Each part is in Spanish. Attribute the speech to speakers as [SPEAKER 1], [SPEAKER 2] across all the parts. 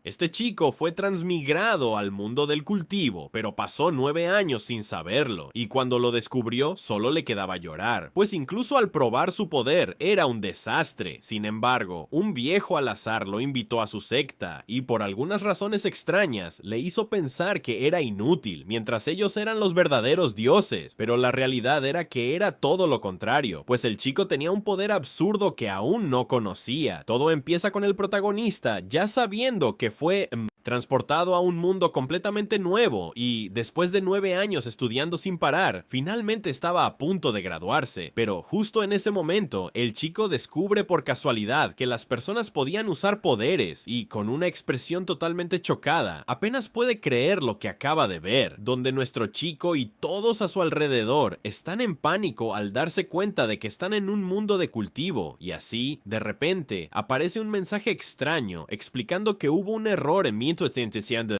[SPEAKER 1] Este chico fue transmigrado al mundo del cultivo, pero pasó 9 años sin saberlo, y cuando lo descubrió solo le quedaba llorar, pues incluso al probar su poder era un desastre. Sin embargo, un viejo al azar lo invitó a su secta, y por algunas razones extrañas le hizo pensar que era inútil, mientras ellos eran los verdaderos dioses, pero la realidad era que era todo lo contrario, pues el chico tenía un poder absurdo que aún no conocía. Todo empieza con el protagonista ya sabiendo que fue transportado a un mundo completamente nuevo y, después de 9 años estudiando sin parar, finalmente estaba a punto de graduarse. Pero justo en ese momento, el chico descubre por casualidad que las personas podían usar poderes y, con una expresión totalmente chocada, apenas puede creer lo que acaba de ver, donde nuestro chico y todos a su alrededor están en pánico al darse cuenta de que están en un mundo de cultivo, y así, de repente, aparece un mensaje extraño explicando que hubo un error en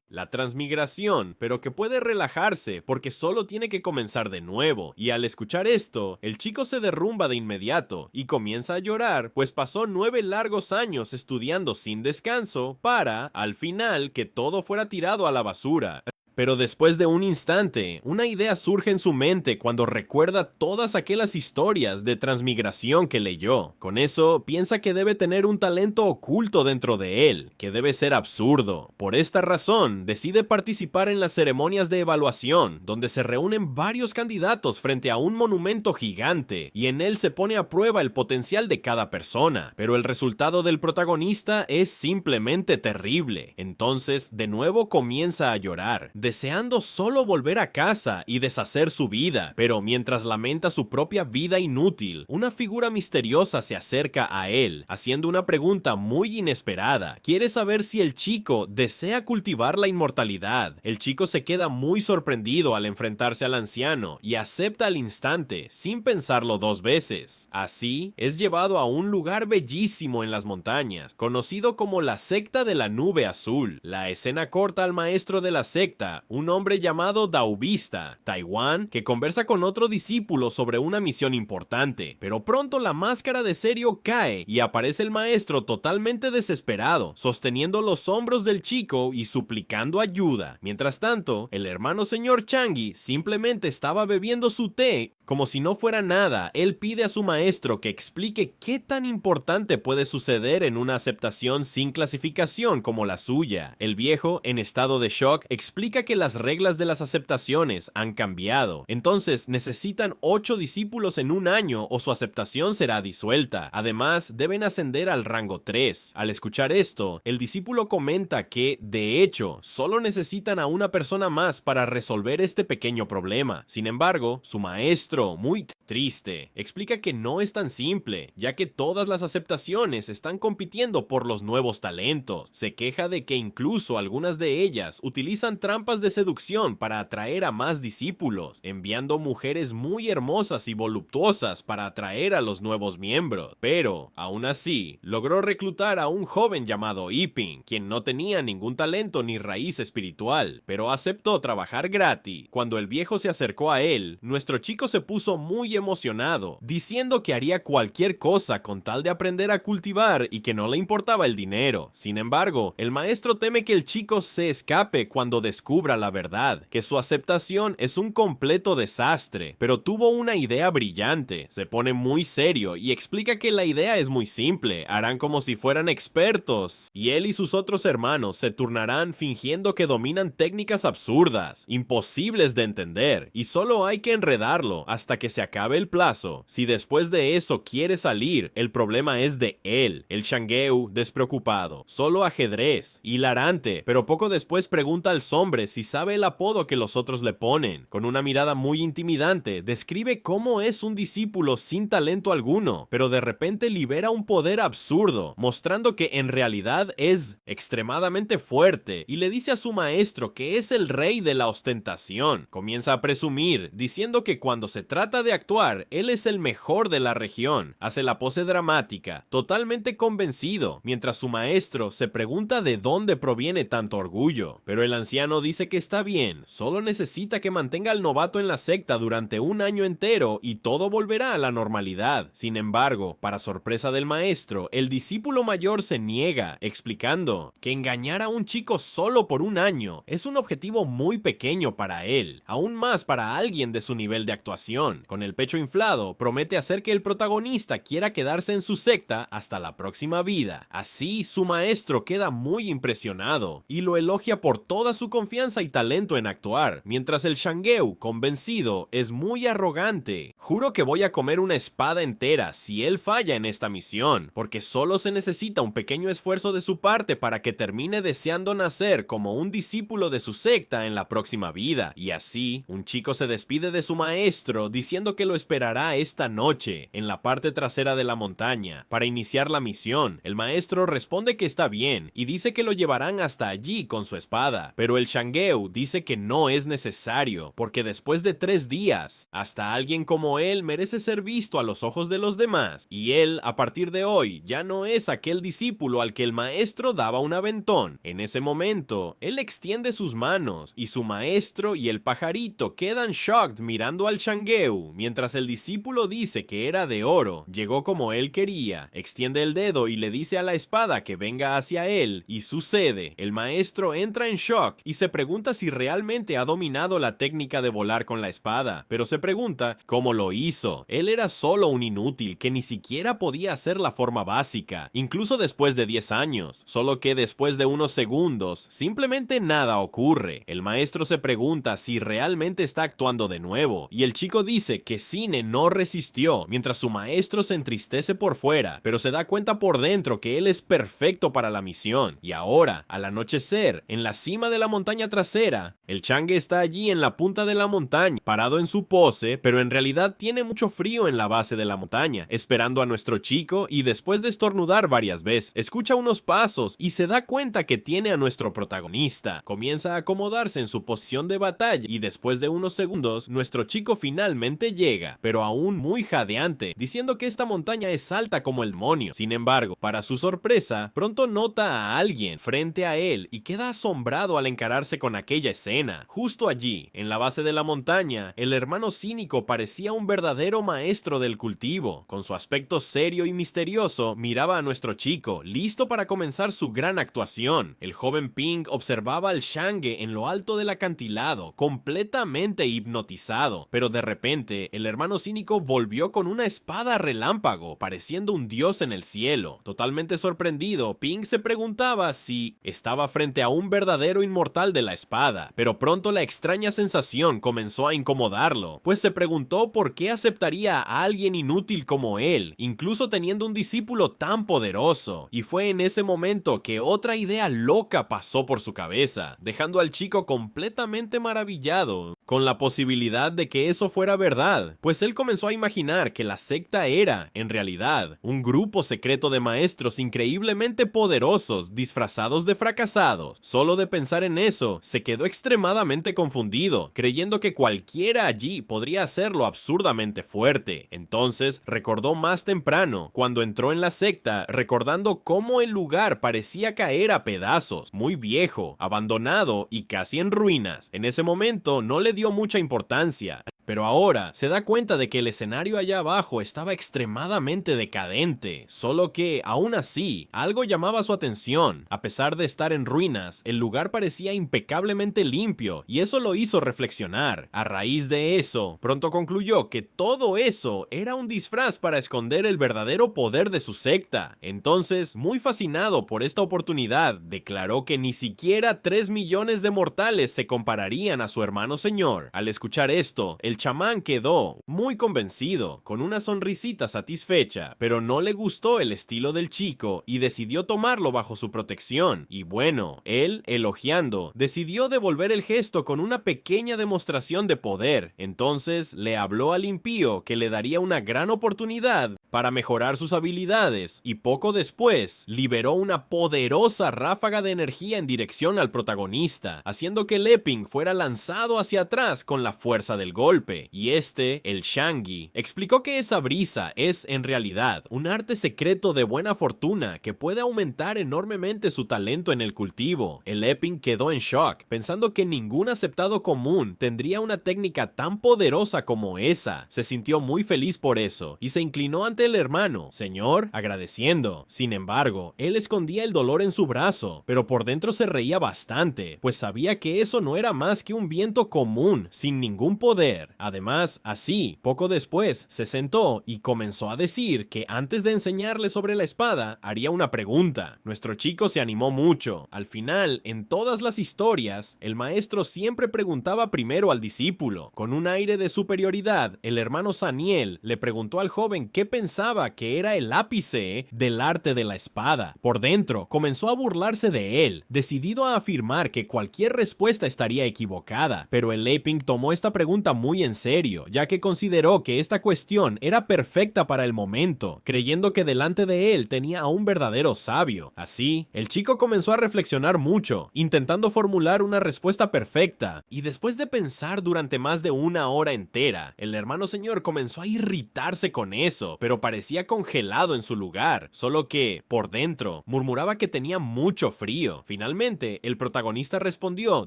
[SPEAKER 1] la transmigración, pero que puede relajarse porque solo tiene que comenzar de nuevo. Y al escuchar esto, el chico se derrumba de inmediato y comienza a llorar, pues pasó 9 largos años estudiando sin descanso para, al final, que todo fuera tirado a la basura. Pero después de un instante, una idea surge en su mente cuando recuerda todas aquellas historias de transmigración que leyó. Con eso, piensa que debe tener un talento oculto dentro de él, que debe ser absurdo. Por esta razón, decide participar en las ceremonias de evaluación, donde se reúnen varios candidatos frente a un monumento gigante, y en él se pone a prueba el potencial de cada persona. Pero el resultado del protagonista es simplemente terrible. Entonces, de nuevo comienza a llorar, deseando solo volver a casa y deshacer su vida, pero mientras lamenta su propia vida inútil, una figura misteriosa se acerca a él, haciendo una pregunta muy inesperada. Quiere saber si el chico desea cultivar la inmortalidad. El chico se queda muy sorprendido al enfrentarse al anciano y acepta al instante, sin pensarlo 2 veces. Así, es llevado a un lugar bellísimo en las montañas, conocido como la secta de la nube azul. La escena corta al maestro de la secta, un hombre llamado Daubista, Taiwán, que conversa con otro discípulo sobre una misión importante, pero pronto la máscara de serio cae y aparece el maestro totalmente desesperado, sosteniendo los hombros del chico y suplicando ayuda. Mientras tanto, el hermano señor Changi simplemente estaba bebiendo su té como si no fuera nada. Él pide a su maestro que explique qué tan importante puede suceder en una aceptación sin clasificación como la suya. El viejo, en estado de shock, explica que las reglas de las aceptaciones han cambiado, entonces necesitan 8 discípulos en un año o su aceptación será disuelta. Además, deben ascender al rango 3. Al escuchar esto, el discípulo comenta que, de hecho, solo necesitan a una persona más para resolver este pequeño problema. Sin embargo, su maestro, muy triste, explica que no es tan simple, ya que todas las aceptaciones están compitiendo por los nuevos talentos. Se queja de que incluso algunas de ellas utilizan trampas de seducción para atraer a más discípulos, enviando mujeres muy hermosas y voluptuosas para atraer a los nuevos miembros. Pero, aún así, logró reclutar a un joven llamado Iping, quien no tenía ningún talento ni raíz espiritual, pero aceptó trabajar gratis. Cuando el viejo se acercó a él, nuestro chico se puso muy emocionado, diciendo que haría cualquier cosa con tal de aprender a cultivar y que no le importaba el dinero. Sin embargo, el maestro teme que el chico se escape cuando descubra la verdad, que su aceptación es un completo desastre, pero tuvo una idea brillante. Se pone muy serio y explica que la idea es muy simple, harán como si fueran expertos, y él y sus otros hermanos se turnarán fingiendo que dominan técnicas absurdas, imposibles de entender, y solo hay que enredarlo hasta que se acabe el plazo. Si después de eso quiere salir, el problema es de él. El Shangeu, despreocupado, solo ajedrez, hilarante, pero poco después pregunta al hombre si sabe el apodo que los otros le ponen. Con una mirada muy intimidante, describe cómo es un discípulo sin talento alguno, pero de repente libera un poder absurdo, mostrando que en realidad es extremadamente fuerte, y le dice a su maestro que es el rey de la ostentación. Comienza a presumir, diciendo que cuando se trata de actuar, él es el mejor de la región. Hace la pose dramática, totalmente convencido, mientras su maestro se pregunta de dónde proviene tanto orgullo, pero el anciano dice dice que está bien, solo necesita que mantenga al novato en la secta durante un año entero y todo volverá a la normalidad. Sin embargo, para sorpresa del maestro, el discípulo mayor se niega, explicando que engañar a un chico solo por un año es un objetivo muy pequeño para él, aún más para alguien de su nivel de actuación. Con el pecho inflado, promete hacer que el protagonista quiera quedarse en su secta hasta la próxima vida. Así, su maestro queda muy impresionado y lo elogia por toda su confianza y talento en actuar, mientras el Shangeu, convencido, es muy arrogante. Juro que voy a comer una espada entera si él falla en esta misión, porque solo se necesita un pequeño esfuerzo de su parte para que termine deseando nacer como un discípulo de su secta en la próxima vida. Y así, un chico se despide de su maestro diciendo que lo esperará esta noche, en la parte trasera de la montaña, para iniciar la misión. El maestro responde que está bien y dice que lo llevarán hasta allí con su espada, pero el Shangeu dice que no es necesario, porque después de 3 días, hasta alguien como él merece ser visto a los ojos de los demás, y él, a partir de hoy, ya no es aquel discípulo al que el maestro daba un aventón. En ese momento, él extiende sus manos, y su maestro y el pajarito quedan shocked mirando al Shangeu, mientras el discípulo dice que era de oro, llegó como él quería, extiende el dedo y le dice a la espada que venga hacia él, y sucede. El maestro entra en shock y se pregunta si realmente ha dominado la técnica de volar con la espada, pero se pregunta cómo lo hizo. Él era solo un inútil que ni siquiera podía hacer la forma básica, incluso después de 10 años, solo que después de unos segundos, simplemente nada ocurre. El maestro se pregunta si realmente está actuando de nuevo, y el chico dice que Cine no resistió, mientras su maestro se entristece por fuera, pero se da cuenta por dentro que él es perfecto para la misión. Y ahora, al anochecer, en la cima de la montaña trasera, el Chang'e está allí en la punta de la montaña, parado en su pose, pero en realidad tiene mucho frío en la base de la montaña, esperando a nuestro chico, y después de estornudar varias veces, escucha unos pasos y se da cuenta que tiene a nuestro protagonista. Comienza a acomodarse en su posición de batalla y después de unos segundos, nuestro chico finalmente llega, pero aún muy jadeante, diciendo que esta montaña es alta como el demonio. Sin embargo, para su sorpresa, pronto nota a alguien frente a él y queda asombrado al encararse con aquella escena. Justo allí, en la base de la montaña, el hermano cínico parecía un verdadero maestro del cultivo. Con su aspecto serio y misterioso, miraba a nuestro chico, listo para comenzar su gran actuación. El joven Ping observaba al Chang'e en lo alto del acantilado, completamente hipnotizado, pero de repente, el hermano cínico volvió con una espada relámpago, pareciendo un dios en el cielo. Totalmente sorprendido, Ping se preguntaba si estaba frente a un verdadero inmortal de la espada, pero pronto la extraña sensación comenzó a incomodarlo, pues se preguntó por qué aceptaría a alguien inútil como él, incluso teniendo un discípulo tan poderoso, y fue en ese momento que otra idea loca pasó por su cabeza, dejando al chico completamente maravillado con la posibilidad de que eso fuera verdad, pues él comenzó a imaginar que la secta era, en realidad, un grupo secreto de maestros increíblemente poderosos disfrazados de fracasados. Solo de pensar en eso, se quedó extremadamente confundido, creyendo que cualquiera allí podría hacerlo absurdamente fuerte. Entonces, recordó más temprano, cuando entró en la secta, recordando cómo el lugar parecía caer a pedazos, muy viejo, abandonado y casi en ruinas. En ese momento no le dio mucha importancia, pero ahora se da cuenta de que el escenario allá abajo estaba extremadamente decadente, solo que, aún así, algo llamaba su atención. A pesar de estar en ruinas, el lugar parecía impecablemente limpio, y eso lo hizo reflexionar. A raíz de eso, pronto concluyó que todo eso era un disfraz para esconder el verdadero poder de su secta. Entonces, muy fascinado por esta oportunidad, declaró que ni siquiera 3 millones de mortales se compararían a su hermano señor. Al escuchar esto, el chamán quedó muy convencido, con una sonrisita satisfecha, pero no le gustó el estilo del chico y decidió tomarlo bajo su protección. Y bueno, él, elogiando, decidió devolver el gesto con una pequeña demostración de poder. Entonces le habló al impío que le daría una gran oportunidad para mejorar sus habilidades, y poco después liberó una poderosa ráfaga de energía en dirección al protagonista, haciendo que Leping fuera lanzado hacia atrás con la fuerza del golpe. golpe, y el Shangi, explicó que esa brisa es, en realidad, un arte secreto de buena fortuna que puede aumentar enormemente su talento en el cultivo. El Eping quedó en shock, pensando que ningún aceptado común tendría una técnica tan poderosa como esa. Se sintió muy feliz por eso, y se inclinó ante el hermano, señor, agradeciendo. Sin embargo, él escondía el dolor en su brazo, pero por dentro se reía bastante, pues sabía que eso no era más que un viento común, sin ningún poder. Además, así, poco después, se sentó y comenzó a decir que antes de enseñarle sobre la espada, haría una pregunta. Nuestro chico se animó mucho. Al final, en todas las historias, el maestro siempre preguntaba primero al discípulo. Con un aire de superioridad, el hermano Saniel le preguntó al joven qué pensaba que era el ápice del arte de la espada. Por dentro, comenzó a burlarse de él, decidido a afirmar que cualquier respuesta estaría equivocada, pero el Leping tomó esta pregunta muy en serio, ya que consideró que esta cuestión era perfecta para el momento, creyendo que delante de él tenía a un verdadero sabio. Así, el chico comenzó a reflexionar mucho, intentando formular una respuesta perfecta, y después de pensar durante más de una hora entera, el hermano señor comenzó a irritarse con eso, pero parecía congelado en su lugar, solo que, por dentro, murmuraba que tenía mucho frío. Finalmente, el protagonista respondió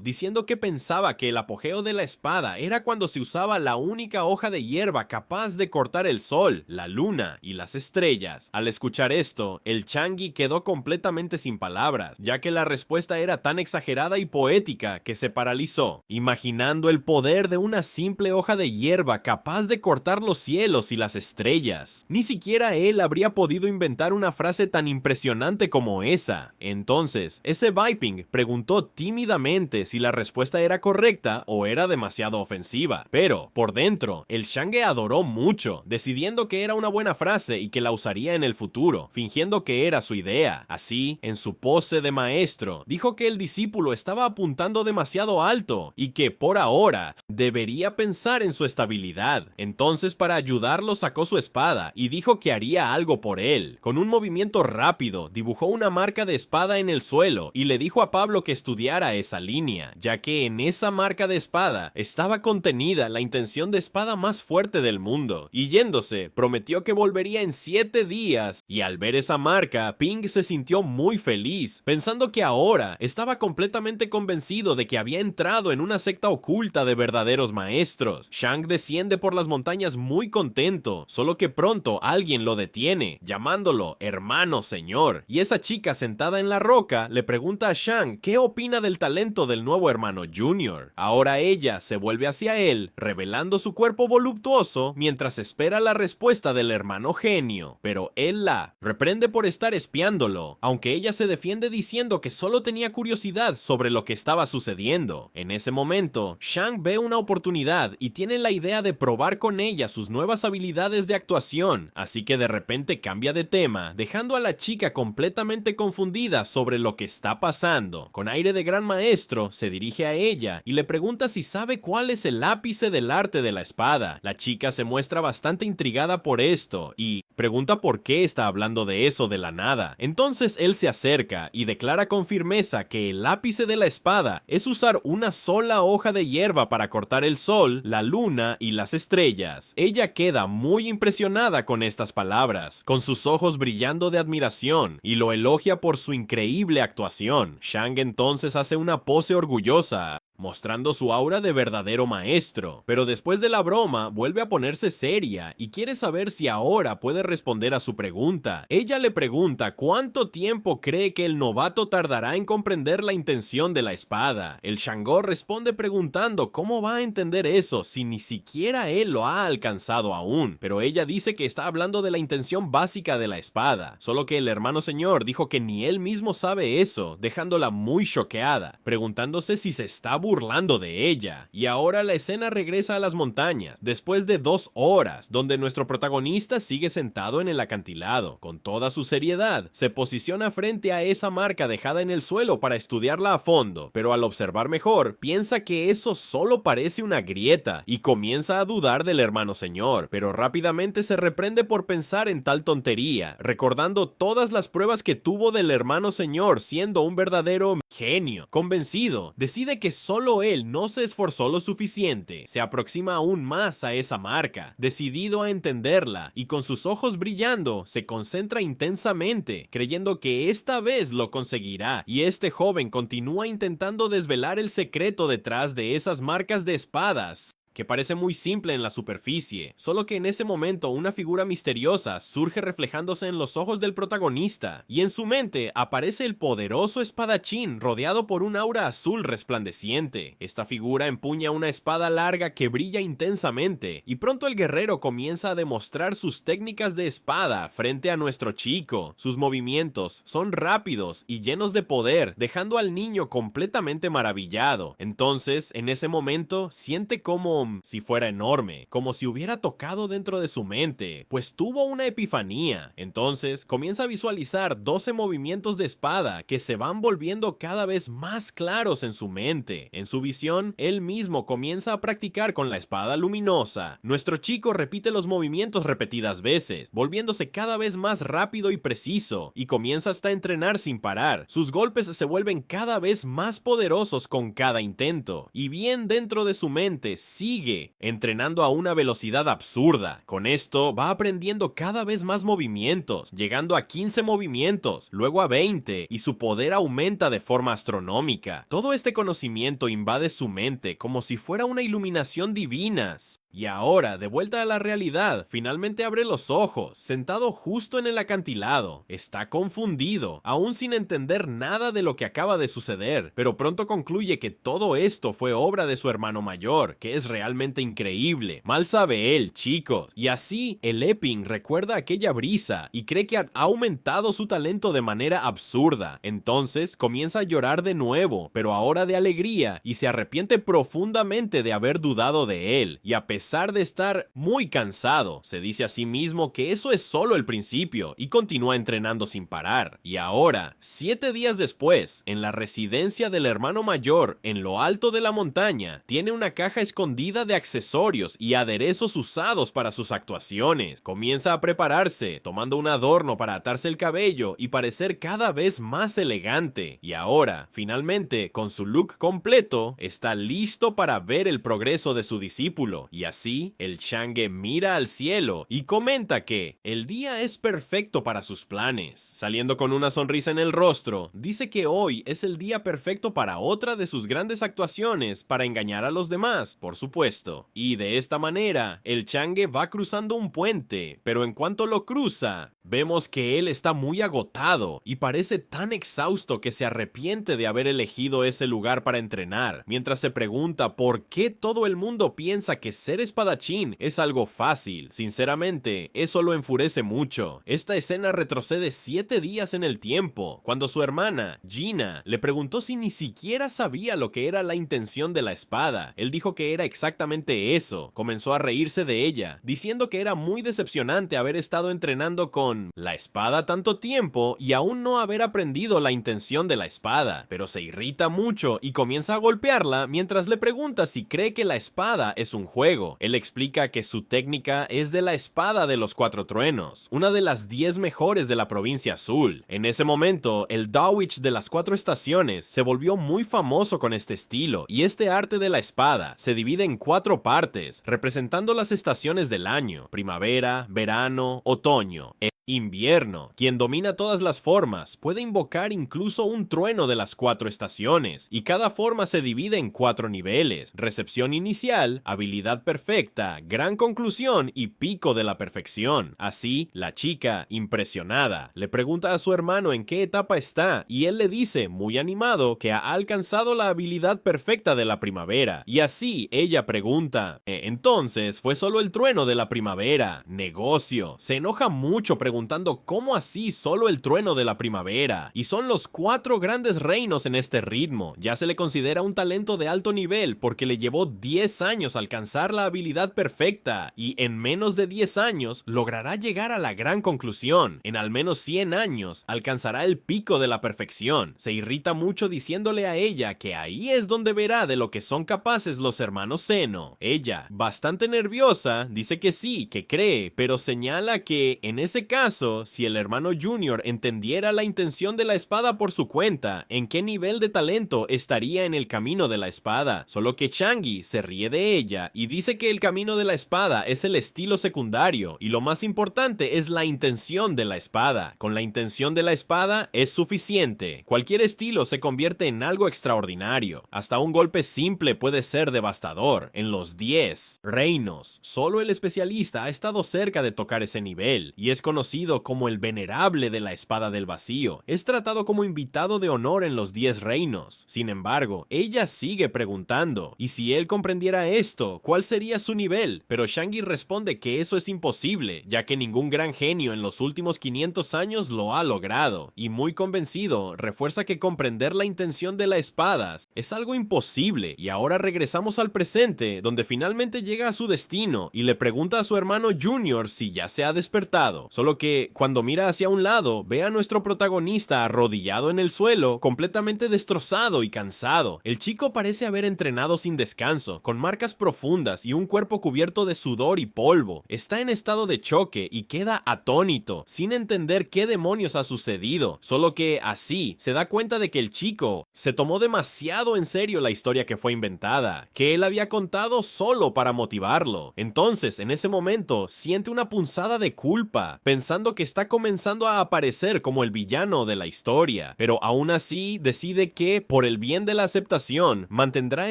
[SPEAKER 1] diciendo que pensaba que el apogeo de la espada era cuando se usaba la única hoja de hierba capaz de cortar el sol, la luna y las estrellas. Al escuchar esto, el Changi quedó completamente sin palabras, ya que la respuesta era tan exagerada y poética que se paralizó, imaginando el poder de una simple hoja de hierba capaz de cortar los cielos y las estrellas. Ni siquiera él habría podido inventar una frase tan impresionante como esa. Entonces, ese Viping preguntó tímidamente si la respuesta era correcta o era demasiado ofensiva, pero, por dentro, el Shange adoró mucho, decidiendo que era una buena frase y que la usaría en el futuro, fingiendo que era su idea. Así, en su pose de maestro, dijo que el discípulo estaba apuntando demasiado alto y que, por ahora, debería pensar en su estabilidad. Entonces, para ayudarlo, sacó su espada y dijo que haría algo por él. Con un movimiento rápido, dibujó una marca de espada en el suelo y le dijo a Pablo que estudiara esa línea, ya que en esa marca de espada estaba contenida la intención de espada más fuerte del mundo. Y yéndose, prometió que volvería en 7 días, y al ver esa marca, Ping se sintió muy feliz, pensando que ahora estaba completamente convencido de que había entrado en una secta oculta de verdaderos maestros. Shang desciende por las montañas muy contento, solo que pronto alguien lo detiene, llamándolo hermano señor, y esa chica sentada en la roca le pregunta a Shang qué opina del talento del nuevo hermano Junior. Ahora ella se vuelve hacia él, revelando su cuerpo voluptuoso mientras espera la respuesta del hermano genio, pero él la reprende por estar espiándolo, aunque ella se defiende diciendo que solo tenía curiosidad sobre lo que estaba sucediendo. En ese momento, Shang ve una oportunidad y tiene la idea de probar con ella sus nuevas habilidades de actuación, así que de repente cambia de tema, dejando a la chica completamente confundida sobre lo que está pasando. Con aire de gran maestro, se dirige a ella y le pregunta si sabe cuál es el ápice del arte de la espada. La chica se muestra bastante intrigada por esto y pregunta por qué está hablando de eso de la nada. Entonces él se acerca y declara con firmeza que el ápice de la espada es usar una sola hoja de hierba para cortar el sol, la luna y las estrellas. Ella queda muy impresionada con estas palabras, con sus ojos brillando de admiración, y lo elogia por su increíble actuación. Shang entonces hace una pose orgullosa, mostrando su aura de verdadero maestro, pero después de la broma vuelve a ponerse seria y quiere saber si ahora puede responder a su pregunta. Ella le pregunta cuánto tiempo cree que el novato tardará en comprender la intención de la espada. El Shango responde preguntando cómo va a entender eso si ni siquiera él lo ha alcanzado aún, pero ella dice que está hablando de la intención básica de la espada, solo que el hermano señor dijo que ni él mismo sabe eso, dejándola muy choqueada, preguntándose si se está burlando de ella. Y ahora la escena regresa a las montañas, después de 2 horas, donde nuestro protagonista sigue sentado en el acantilado. Con toda su seriedad, se posiciona frente a esa marca dejada en el suelo para estudiarla a fondo, pero al observar mejor, piensa que eso solo parece una grieta, y comienza a dudar del hermano señor, pero rápidamente se reprende por pensar en tal tontería, recordando todas las pruebas que tuvo del hermano señor siendo un verdadero genio. Convencido, decide que solo solo él no se esforzó lo suficiente, se aproxima aún más a esa marca, decidido a entenderla, y con sus ojos brillando, se concentra intensamente, creyendo que esta vez lo conseguirá, y este joven continúa intentando desvelar el secreto detrás de esas marcas de espadas, que parece muy simple en la superficie, solo que en ese momento una figura misteriosa surge reflejándose en los ojos del protagonista, y en su mente aparece el poderoso espadachín rodeado por un aura azul resplandeciente. Esta figura empuña una espada larga que brilla intensamente, y pronto el guerrero comienza a demostrar sus técnicas de espada frente a nuestro chico. Sus movimientos son rápidos y llenos de poder, dejando al niño completamente maravillado. Entonces, en ese momento, siente como si fuera enorme, como si hubiera tocado dentro de su mente, pues tuvo una epifanía. Entonces comienza a visualizar 12 movimientos de espada que se van volviendo cada vez más claros en su mente. En su visión, él mismo comienza a practicar con la espada luminosa. Nuestro chico repite los movimientos repetidas veces, volviéndose cada vez más rápido y preciso, y comienza hasta a entrenar sin parar. Sus golpes se vuelven cada vez más poderosos con cada intento, y bien dentro de su mente sigue entrenando a una velocidad absurda. Con esto va aprendiendo cada vez más movimientos, llegando a 15 movimientos, luego a 20, y su poder aumenta de forma astronómica. Todo este conocimiento invade su mente como si fuera una iluminación divina. Y ahora, de vuelta a la realidad, finalmente abre los ojos, sentado justo en el acantilado. Está confundido, aún sin entender nada de lo que acaba de suceder, pero pronto concluye que todo esto fue obra de su hermano mayor, que es realmente increíble. Mal sabe él, chicos. Y así, el Epping recuerda aquella brisa y cree que ha aumentado su talento de manera absurda. Entonces, comienza a llorar de nuevo, pero ahora de alegría, y se arrepiente profundamente de haber dudado de él. Y a pesar de estar muy cansado, se dice a sí mismo que eso es solo el principio y continúa entrenando sin parar. Y ahora, 7 días después, en la residencia del hermano mayor, en lo alto de la montaña, tiene una caja escondida de accesorios y aderezos usados para sus actuaciones. Comienza a prepararse, tomando un adorno para atarse el cabello y parecer cada vez más elegante. Y ahora, finalmente, con su look completo, está listo para ver el progreso de su discípulo. Y así, el Chang'e mira al cielo y comenta que el día es perfecto para sus planes. Saliendo con una sonrisa en el rostro, dice que hoy es el día perfecto para otra de sus grandes actuaciones para engañar a los demás, por supuesto. Y de esta manera, el Chang'e va cruzando un puente, pero en cuanto lo cruza, vemos que él está muy agotado y parece tan exhausto que se arrepiente de haber elegido ese lugar para entrenar, mientras se pregunta por qué todo el mundo piensa que ser espadachín es algo fácil. Sinceramente, eso lo enfurece mucho. Esta escena retrocede 7 días en el tiempo, cuando su hermana, Gina, le preguntó si ni siquiera sabía lo que era la intención de la espada. Él dijo que era exactamente eso. Comenzó a reírse de ella, diciendo que era muy decepcionante haber estado entrenando con la espada tanto tiempo y aún no haber aprendido la intención de la espada, pero se irrita mucho y comienza a golpearla mientras le pregunta si cree que la espada es un juego. Él explica que su técnica es de la espada de los 4 truenos, una de las 10 mejores de la provincia azul. En ese momento, el Dawich de las 4 estaciones se volvió muy famoso con este estilo, y este arte de la espada se divide en 4 partes, representando las estaciones del año: primavera, verano, otoño, invierno. Quien domina todas las formas puede invocar incluso un trueno de las 4 estaciones, y cada forma se divide en 4 niveles: recepción inicial, habilidad perfecta, gran conclusión y pico de la perfección. Así, la chica, impresionada, le pregunta a su hermano en qué etapa está, y él le dice, muy animado, que ha alcanzado la habilidad perfecta de la primavera. Y así, ella pregunta, entonces, ¿fue solo el trueno de la primavera? Negocio. Se enoja mucho preguntando cómo así solo el trueno de la primavera, y son los 4 grandes reinos en este ritmo. Ya se le considera un talento de alto nivel porque le llevó 10 años alcanzar la habilidad perfecta, y en menos de 10 años logrará llegar a la gran conclusión. En al menos 100 años alcanzará el pico de la perfección. Se irrita mucho diciéndole a ella que ahí es donde verá de lo que son capaces los hermanos Zeno. Ella, bastante nerviosa, dice que sí, que cree, pero señala que en ese caso caso, si el hermano Junior entendiera la intención de la espada por su cuenta, ¿en qué nivel de talento estaría en el camino de la espada? Solo que Changi se ríe de ella y dice que el camino de la espada es el estilo secundario y lo más importante es la intención de la espada. Con la intención de la espada es suficiente. Cualquier estilo se convierte en algo extraordinario. Hasta un golpe simple puede ser devastador. En los 10 reinos, solo el especialista ha estado cerca de tocar ese nivel y es conocido como el venerable de la espada del vacío. Es tratado como invitado de honor en los 10 reinos. Sin embargo, ella sigue preguntando, ¿y si él comprendiera esto, cuál sería su nivel? Pero Changi responde que eso es imposible, ya que ningún gran genio en los últimos 500 años lo ha logrado, y muy convencido, refuerza que comprender la intención de las espadas es algo imposible, y ahora regresamos al presente, donde finalmente llega a su destino, y le pregunta a su hermano Junior si ya se ha despertado, solo que cuando mira hacia un lado, ve a nuestro protagonista arrodillado en el suelo, completamente destrozado y cansado. El chico parece haber entrenado sin descanso, con marcas profundas y un cuerpo cubierto de sudor y polvo. Está en estado de choque y queda atónito, sin entender qué demonios ha sucedido, solo que así se da cuenta de que el chico se tomó demasiado en serio la historia que fue inventada, que él había contado solo para motivarlo. Entonces, en ese momento, siente una punzada de culpa, pensando que está comenzando a aparecer como el villano de la historia, pero aún así decide que, por el bien de la aceptación, mantendrá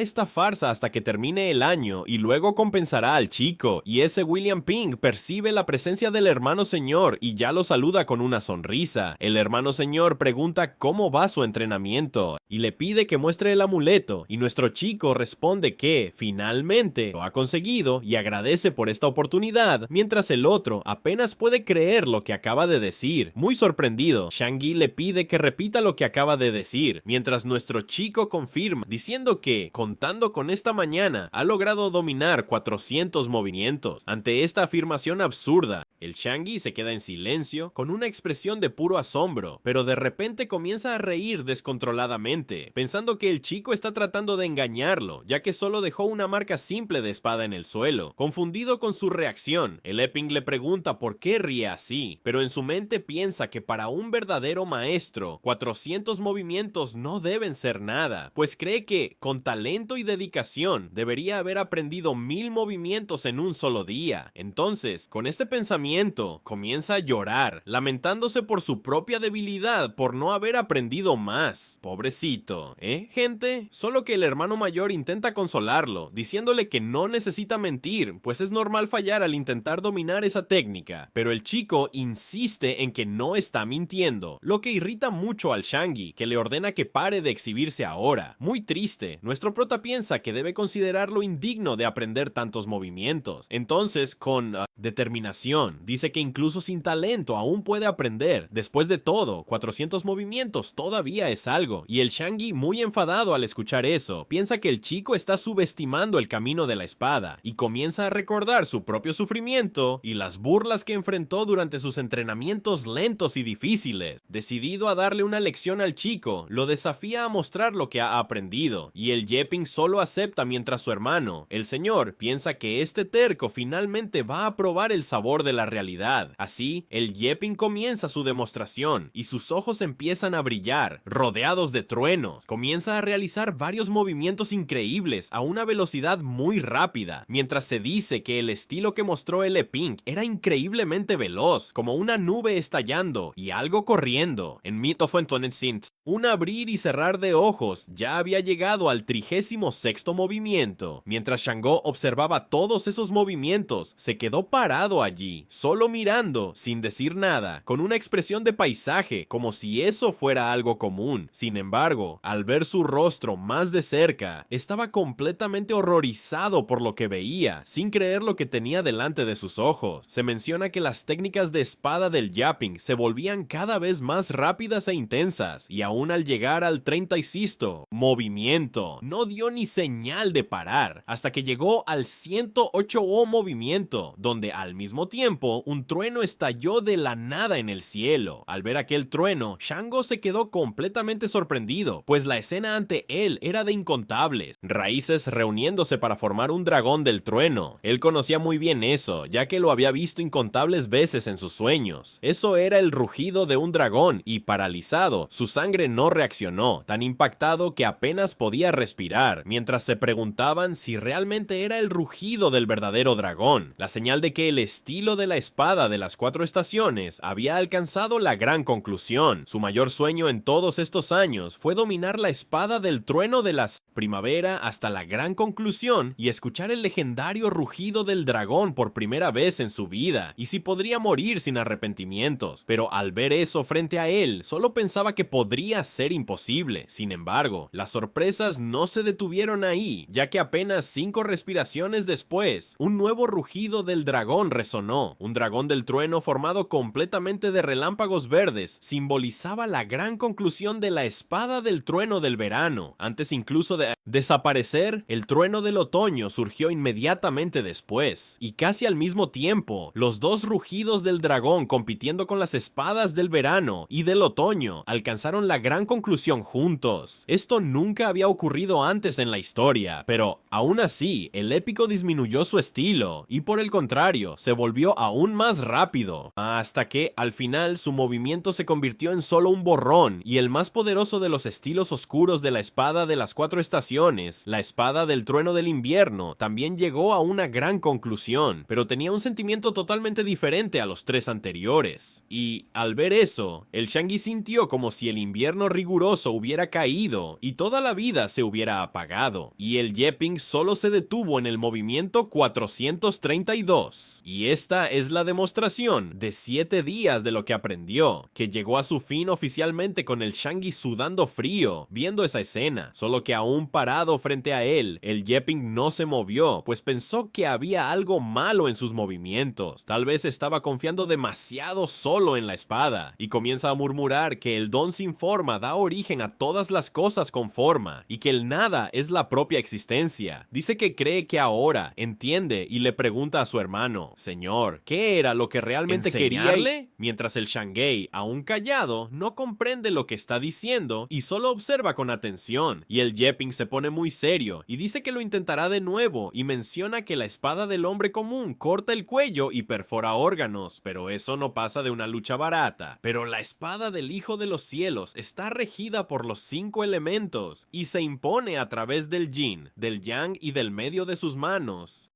[SPEAKER 1] esta farsa hasta que termine el año y luego compensará al chico, y ese William Pink percibe la presencia del hermano señor y ya lo saluda con una sonrisa. El hermano señor pregunta cómo va su entrenamiento y le pide que muestre el amuleto, y nuestro chico responde que finalmente lo ha conseguido y agradece por esta oportunidad, mientras el otro apenas puede creer lo que acaba de decir. Muy sorprendido, Changi le pide que repita lo que acaba de decir, mientras nuestro chico confirma, diciendo que, contando con esta mañana, ha logrado dominar 400 movimientos. Ante esta afirmación absurda, el Changi se queda en silencio, con una expresión de puro asombro, pero de repente comienza a reír descontroladamente, pensando que el chico está tratando de engañarlo, ya que solo dejó una marca simple de espada en el suelo. Confundido con su reacción, el Epping le pregunta por qué ríe así, pero en su mente piensa que para un verdadero maestro, 400 movimientos no deben ser nada, pues cree que, con talento y dedicación, debería haber aprendido 1000 movimientos en un solo día. Entonces, con este pensamiento, comienza a llorar, lamentándose por su propia debilidad por no haber aprendido más. Pobrecito, gente? Solo que el hermano mayor intenta consolarlo, diciéndole que no necesita mentir, pues es normal fallar al intentar dominar esa técnica, pero el chico insiste en que no está mintiendo, lo que irrita mucho al Changi, que le ordena que pare de exhibirse ahora. Muy triste, nuestro prota piensa que debe considerarlo indigno de aprender tantos movimientos. Entonces, con determinación, dice que incluso sin talento aún puede aprender. Después de todo, 400 movimientos todavía es algo, y el Changi, muy enfadado al escuchar eso, piensa que el chico está subestimando el camino de la espada, y comienza a recordar su propio sufrimiento y las burlas que enfrentó durante sus entrenamientos lentos y difíciles. Decidido a darle una lección al chico, lo desafía a mostrar lo que ha aprendido, y el Yepping solo acepta mientras su hermano, el señor, piensa que este terco finalmente va a probar el sabor de la realidad. Así, el Yepping comienza su demostración, y sus ojos empiezan a brillar, rodeados de truenos. Comienza a realizar varios movimientos increíbles a una velocidad muy rápida, mientras se dice que el estilo que mostró el Pink era increíblemente veloz, como una nube estallando y algo corriendo. En Myth of Antoinette Sint, un abrir y cerrar de ojos ya había llegado al 36º movimiento. Mientras Shango observaba todos esos movimientos, se quedó parado allí, solo mirando, sin decir nada, con una expresión de paisaje, como si eso fuera algo común. Sin embargo, al ver su rostro más de cerca, estaba completamente horrorizado por lo que veía, sin creer lo que tenía delante de sus ojos. Se menciona que las técnicas de espada del Yepping se volvían cada vez más rápidas e intensas, y aún al llegar al 36º movimiento, no dio ni señal de parar, hasta que llegó al 108º movimiento, donde al mismo tiempo tiempo, un trueno estalló de la nada en el cielo. Al ver aquel trueno, Shango se quedó completamente sorprendido, pues la escena ante él era de incontables raíces reuniéndose para formar un dragón del trueno. Él conocía muy bien eso, ya que lo había visto incontables veces en sus sueños. Eso era el rugido de un dragón y, paralizado, su sangre no reaccionó, tan impactado que apenas podía respirar, mientras se preguntaban si realmente era el rugido del verdadero dragón, la señal de que el estilo de la espada de las 4 estaciones había alcanzado la gran conclusión. Su mayor sueño en todos estos años fue dominar la espada del trueno de las primavera hasta la gran conclusión y escuchar el legendario rugido del dragón por primera vez en su vida, y si podría morir sin arrepentimientos. Pero al ver eso frente a él, solo pensaba que podría ser imposible. Sin embargo, las sorpresas no se detuvieron ahí, ya que apenas 5 respiraciones después, un nuevo rugido del dragón resonó. Un dragón del trueno formado completamente de relámpagos verdes simbolizaba la gran conclusión de la espada del trueno del verano. Antes incluso de desaparecer, el trueno del otoño surgió inmediatamente después, y casi al mismo tiempo, los 2 rugidos del dragón compitiendo con las espadas del verano y del otoño alcanzaron la gran conclusión juntos. Esto nunca había ocurrido antes en la historia, pero aún así, el épico disminuyó su estilo, y por el contrario, se volvió aún más rápido, hasta que, al final, su movimiento se convirtió en solo un borrón, y el más poderoso de los estilos oscuros de la espada de las 4 estaciones, la espada del trueno del invierno, también llegó a una gran conclusión, pero tenía un sentimiento totalmente diferente a los 3 anteriores. Y, al ver eso, el Shangi sintió como si el invierno riguroso hubiera caído y toda la vida se hubiera apagado, y el Yepping solo se detuvo en el movimiento 432. Y esta es la demostración de 7 días de lo que aprendió, que llegó a su fin oficialmente con el Shangi sudando frío, viendo esa escena, solo que aún parado frente a él, el Yepping no se movió, pues pensó que había algo malo en sus movimientos. Tal vez estaba confiando demasiado solo en la espada, y comienza a murmurar que el don sin forma da origen a todas las cosas con forma, y que el nada es la propia existencia. Dice que cree que ahora entiende y le pregunta a su hermano: Señor, ¿qué era lo que realmente quería? Mientras el Shanghai, aún callado, no comprende lo que está diciendo y solo observa con atención, y el Yepping se pone muy serio y dice que lo intentará de nuevo, y menciona que la espada del hombre común corta el cuello y perfora órganos, pero eso no pasa de una lucha barata. Pero la espada del Hijo de los Cielos está regida por los 5 elementos y se impone a través del yin, del yang y del medio de sus manos.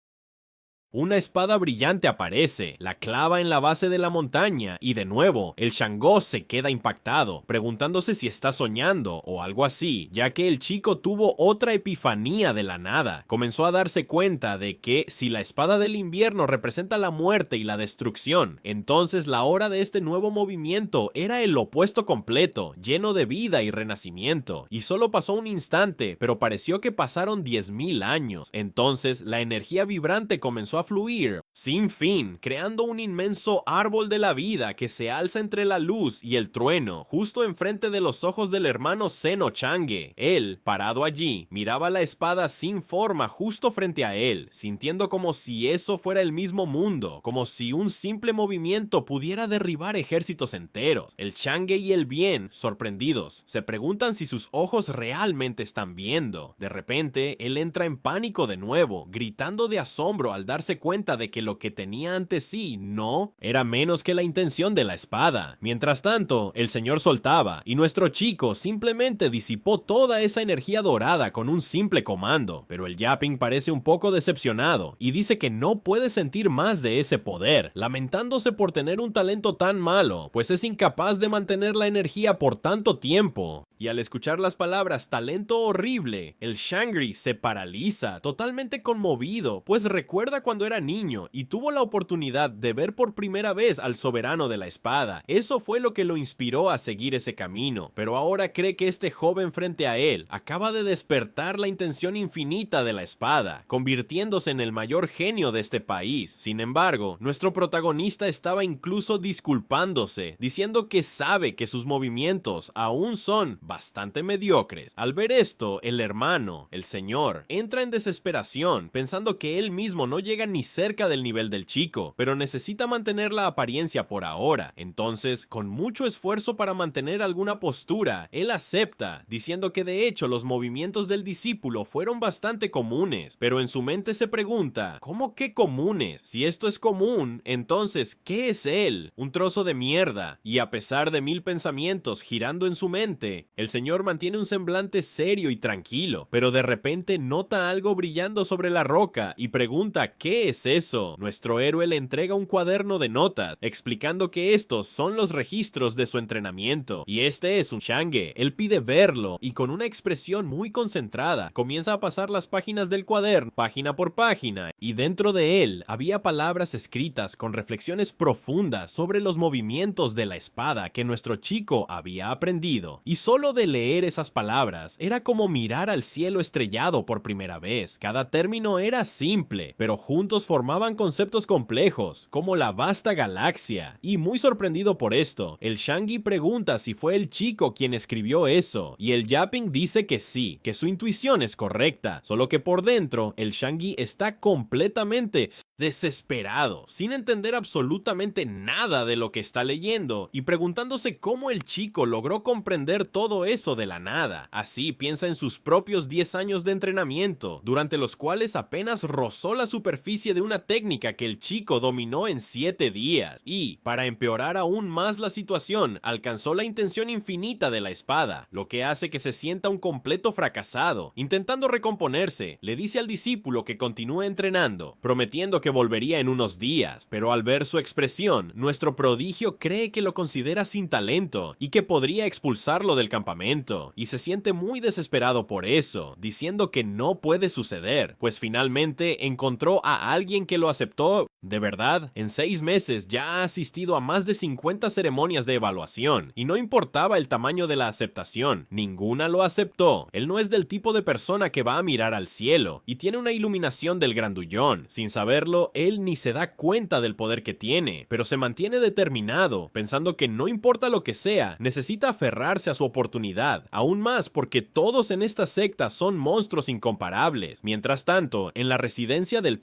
[SPEAKER 1] Una espada brillante aparece, la clava en la base de la montaña, y de nuevo, el Shango se queda impactado, preguntándose si está soñando o algo así, ya que el chico tuvo otra epifanía de la nada. Comenzó a darse cuenta de que si la espada del invierno representa la muerte y la destrucción, entonces la hora de este nuevo movimiento era el opuesto completo, lleno de vida y renacimiento. Y solo pasó un instante, pero pareció que pasaron 10.000 años. Entonces, la energía vibrante comenzó a fluir sin fin, creando un inmenso árbol de la vida que se alza entre la luz y el trueno, justo enfrente de los ojos del hermano Zeno Change. Él, parado allí, miraba la espada sin forma justo frente a él, sintiendo como si eso fuera el mismo mundo, como si un simple movimiento pudiera derribar ejércitos enteros. El Change y el Bien, sorprendidos, se preguntan si sus ojos realmente están viendo. De repente, él entra en pánico de nuevo, gritando de asombro al darse cuenta de que lo que tenía ante sí no era menos que la intención de la espada. Mientras tanto, el señor soltaba, y nuestro chico simplemente disipó toda esa energía dorada con un simple comando, pero el Yapping parece un poco decepcionado, y dice que no puede sentir más de ese poder, lamentándose por tener un talento tan malo, pues es incapaz de mantener la energía por tanto tiempo. Y al escuchar las palabras talento horrible, el Shangri se paraliza, totalmente conmovido, pues recuerda cuando era niño y tuvo la oportunidad de ver por primera vez al soberano de la espada. Eso fue lo que lo inspiró a seguir ese camino, pero ahora cree que este joven frente a él acaba de despertar la intención infinita de la espada, convirtiéndose en el mayor genio de este país. Sin embargo, nuestro protagonista estaba incluso disculpándose, diciendo que sabe que sus movimientos aún son bastante mediocres. Al ver esto, el hermano, el señor, entra en desesperación, pensando que él mismo no llega ni cerca del nivel del chico, pero necesita mantener la apariencia por ahora. Entonces, con mucho esfuerzo para mantener alguna postura, él acepta, diciendo que de hecho los movimientos del discípulo fueron bastante comunes, pero en su mente se pregunta, ¿cómo que comunes? Si esto es común, entonces, ¿qué es él? Un trozo de mierda. Y a pesar de 1000 pensamientos girando en su mente, el señor mantiene un semblante serio y tranquilo, pero de repente nota algo brillando sobre la roca y pregunta ¿qué es eso? Nuestro héroe le entrega un cuaderno de notas, explicando que estos son los registros de su entrenamiento, y este es un shange. Él pide verlo, y con una expresión muy concentrada, comienza a pasar las páginas del cuaderno, página por página, y dentro de él había palabras escritas con reflexiones profundas sobre los movimientos de la espada que nuestro chico había aprendido, y solo de leer esas palabras era como mirar al cielo estrellado por primera vez. Cada término era simple, pero juntos formaban conceptos complejos, como la vasta galaxia, y muy sorprendido por esto, el Shangi pregunta si fue el chico quien escribió eso, y el Yaping dice que sí, que su intuición es correcta, solo que por dentro, el Shangi está completamente desesperado, sin entender absolutamente nada de lo que está leyendo y preguntándose cómo el chico logró comprender todo eso de la nada. Así piensa en sus propios 10 años de entrenamiento, durante los cuales apenas rozó la superficie de una técnica que el chico dominó en 7 días y, para empeorar aún más la situación, alcanzó la intención infinita de la espada, lo que hace que se sienta un completo fracasado. Intentando recomponerse, le dice al discípulo que continúe entrenando, prometiendo que volvería en unos días, pero al ver su expresión, nuestro prodigio cree que lo considera sin talento y que podría expulsarlo del campamento, y se siente muy desesperado por eso, diciendo que no puede suceder, pues finalmente encontró a alguien que lo aceptó. De verdad, en 6 meses ya ha asistido a más de 50 ceremonias de evaluación, y no importaba el tamaño de la aceptación, ninguna lo aceptó. Él no es del tipo de persona que va a mirar al cielo, y tiene una iluminación del grandullón. Sin saberlo, él ni se da cuenta del poder que tiene, pero se mantiene determinado, pensando que no importa lo que sea, necesita aferrarse a su oportunidad, aún más porque todos en esta secta son monstruos incomparables. Mientras tanto, en la residencia del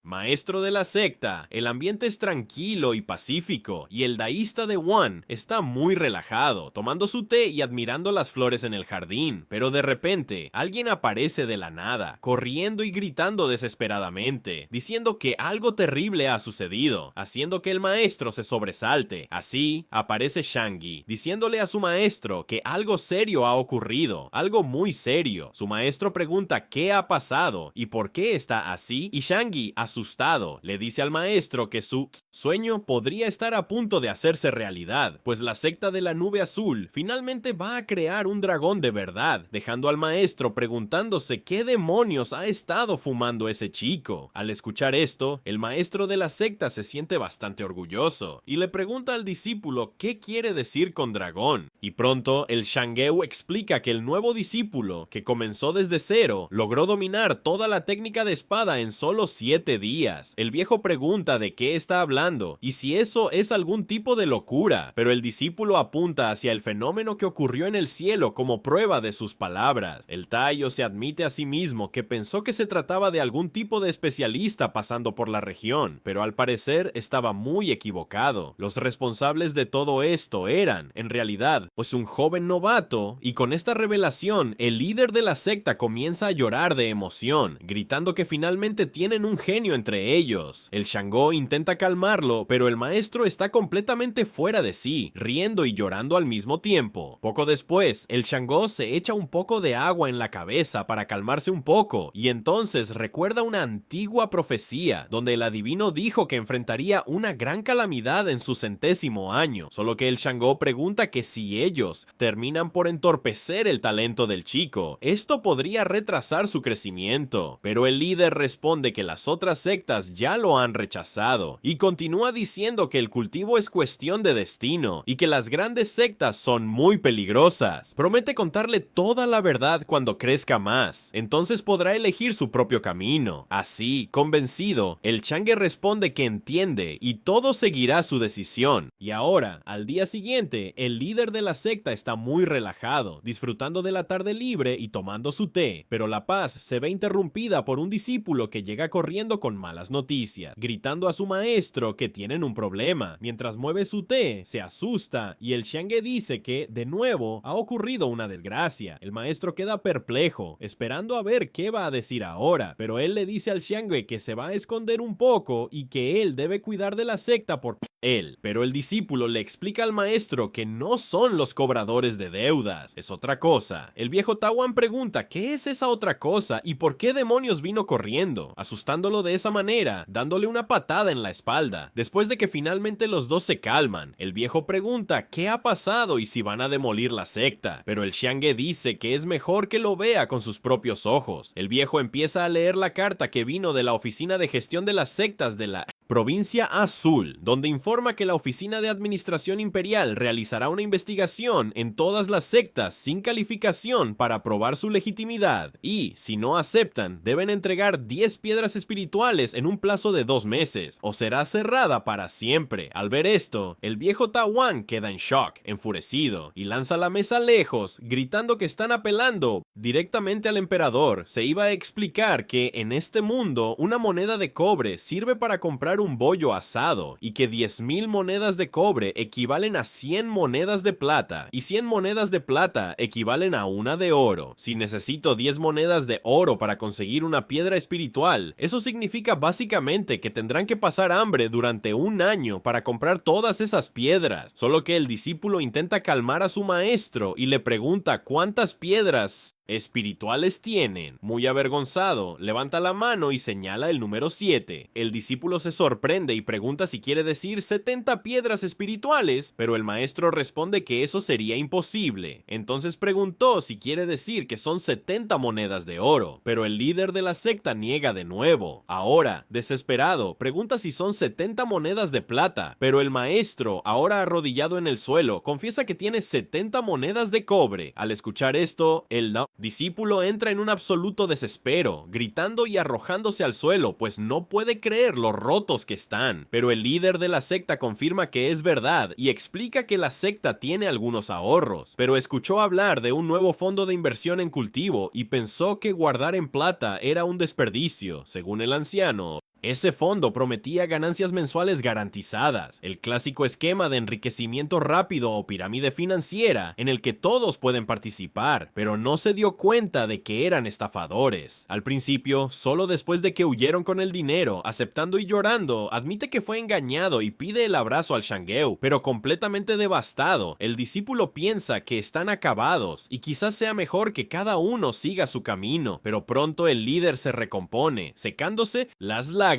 [SPEAKER 1] maestro de la secta, el ambiente es tranquilo y pacífico, y el daísta de Wan está muy relajado, tomando su té y admirando las flores en el jardín, pero de repente, alguien aparece de la nada, corriendo y gritando desesperadamente, diciendo que algo terrible ha sucedido, haciendo que el maestro se sobresalte. Así, aparece Shangi, diciéndole a su maestro que algo serio ha ocurrido, algo muy serio. Su maestro pregunta qué ha pasado y por qué está así, y Shangi, asustado, le dice al maestro que su sueño podría estar a punto de hacerse realidad, pues la secta de la nube azul finalmente va a crear un dragón de verdad, dejando al maestro preguntándose qué demonios ha estado fumando ese chico. Al escuchar esto, el maestro de la secta se siente bastante orgulloso y le pregunta al discípulo qué quiere decir con dragón. Y pronto, el Shangeu explica que el nuevo discípulo, que comenzó desde cero, logró dominar toda la técnica de espada en solo 7 días. El viejo pregunta de qué está hablando y si eso es algún tipo de locura, pero el discípulo apunta hacia el fenómeno que ocurrió en el cielo como prueba de sus palabras. El Taiyo se admite a sí mismo que pensó que se trataba de algún tipo de especialista pasando por la región, pero al parecer estaba muy equivocado. Los responsables de todo esto eran, en realidad, pues un joven novato, y con esta revelación, el líder de la secta comienza a llorar de emoción, gritando que finalmente tienen un genio entre ellos. El Shango intenta calmarlo, pero el maestro está completamente fuera de sí, riendo y llorando al mismo tiempo. Poco después, el Shango se echa un poco de agua en la cabeza para calmarse un poco, y entonces recuerda una antigua profecía, donde el adivino dijo que enfrentaría una gran calamidad en su 100º año, solo que el Shango pregunta que si ellos terminan por entorpecer el talento del chico, esto podría retrasar su crecimiento, pero el líder responde que las otras sectas ya lo han rechazado, y continúa diciendo que el cultivo es cuestión de destino, y que las grandes sectas son muy peligrosas. Promete contarle toda la verdad cuando crezca más, entonces podrá elegir su propio camino. Así, convencido, el Shange responde que entiende y todo seguirá su decisión. Y ahora, al día siguiente, el líder de la secta secta está muy relajado, disfrutando de la tarde libre y tomando su té, pero la paz se ve interrumpida por un discípulo que llega corriendo con malas noticias, gritando a su maestro que tienen un problema. Mientras mueve su té, se asusta y el Xiange dice que, de nuevo, ha ocurrido una desgracia. El maestro queda perplejo, esperando a ver qué va a decir ahora, pero él le dice al Xiange que se va a esconder un poco y que él debe cuidar de la secta por él. Pero el discípulo le explica al maestro que no son los cobradores de deudas, es otra cosa. El viejo Tawan pregunta qué es esa otra cosa y por qué demonios vino corriendo, asustándolo de esa manera, dándole una patada en la espalda. Después de que finalmente los dos se calman, el viejo pregunta qué ha pasado y si van a demolir la secta, pero el Xiange dice que es mejor que lo vea con sus propios ojos. El viejo empieza a leer la carta que vino de la oficina de gestión de las sectas de la Provincia Azul, donde informa que la Oficina de Administración Imperial realizará una investigación en todas las sectas sin calificación para probar su legitimidad y, si no aceptan, deben entregar 10 piedras espirituales en un plazo de 2 meses o será cerrada para siempre. Al ver esto, el viejo Tawan queda en shock, enfurecido, y lanza la mesa lejos, gritando que están apelando directamente al emperador. Se iba a explicar que en este mundo una moneda de cobre sirve para comprar un bollo asado y que 10,000 monedas de cobre equivalen a 100 monedas de plata y 100 monedas de plata equivalen a una de oro. Si necesito 10 monedas de oro para conseguir una piedra espiritual, eso significa básicamente que tendrán que pasar hambre durante un año para comprar todas esas piedras. Solo que el discípulo intenta calmar a su maestro y le pregunta cuántas piedras espirituales tienen. Muy avergonzado, levanta la mano y señala el número 7. El discípulo se sorprende y pregunta si quiere decir 70 piedras espirituales, pero el maestro responde que eso sería imposible. Entonces preguntó si quiere decir que son 70 monedas de oro, pero el líder de la secta niega de nuevo. Ahora, desesperado, pregunta si son 70 monedas de plata, pero el maestro, ahora arrodillado en el suelo, confiesa que tiene 70 monedas de cobre. Al escuchar esto, el discípulo entra en un absoluto desespero, gritando y arrojándose al suelo, pues no puede creer lo rotos que están. Pero el líder de la secta confirma que es verdad y explica que la secta tiene algunos ahorros, pero escuchó hablar de un nuevo fondo de inversión en cultivo y pensó que guardar en plata era un desperdicio. Según el anciano, ese fondo prometía ganancias mensuales garantizadas, el clásico esquema de enriquecimiento rápido o pirámide financiera en el que todos pueden participar, pero no se dio cuenta de que eran estafadores. Al principio, solo después de que huyeron con el dinero, aceptando y llorando, admite que fue engañado y pide el abrazo al Xiange, pero completamente devastado. El discípulo piensa que están acabados y quizás sea mejor que cada uno siga su camino, pero pronto el líder se recompone, secándose las lágrimas.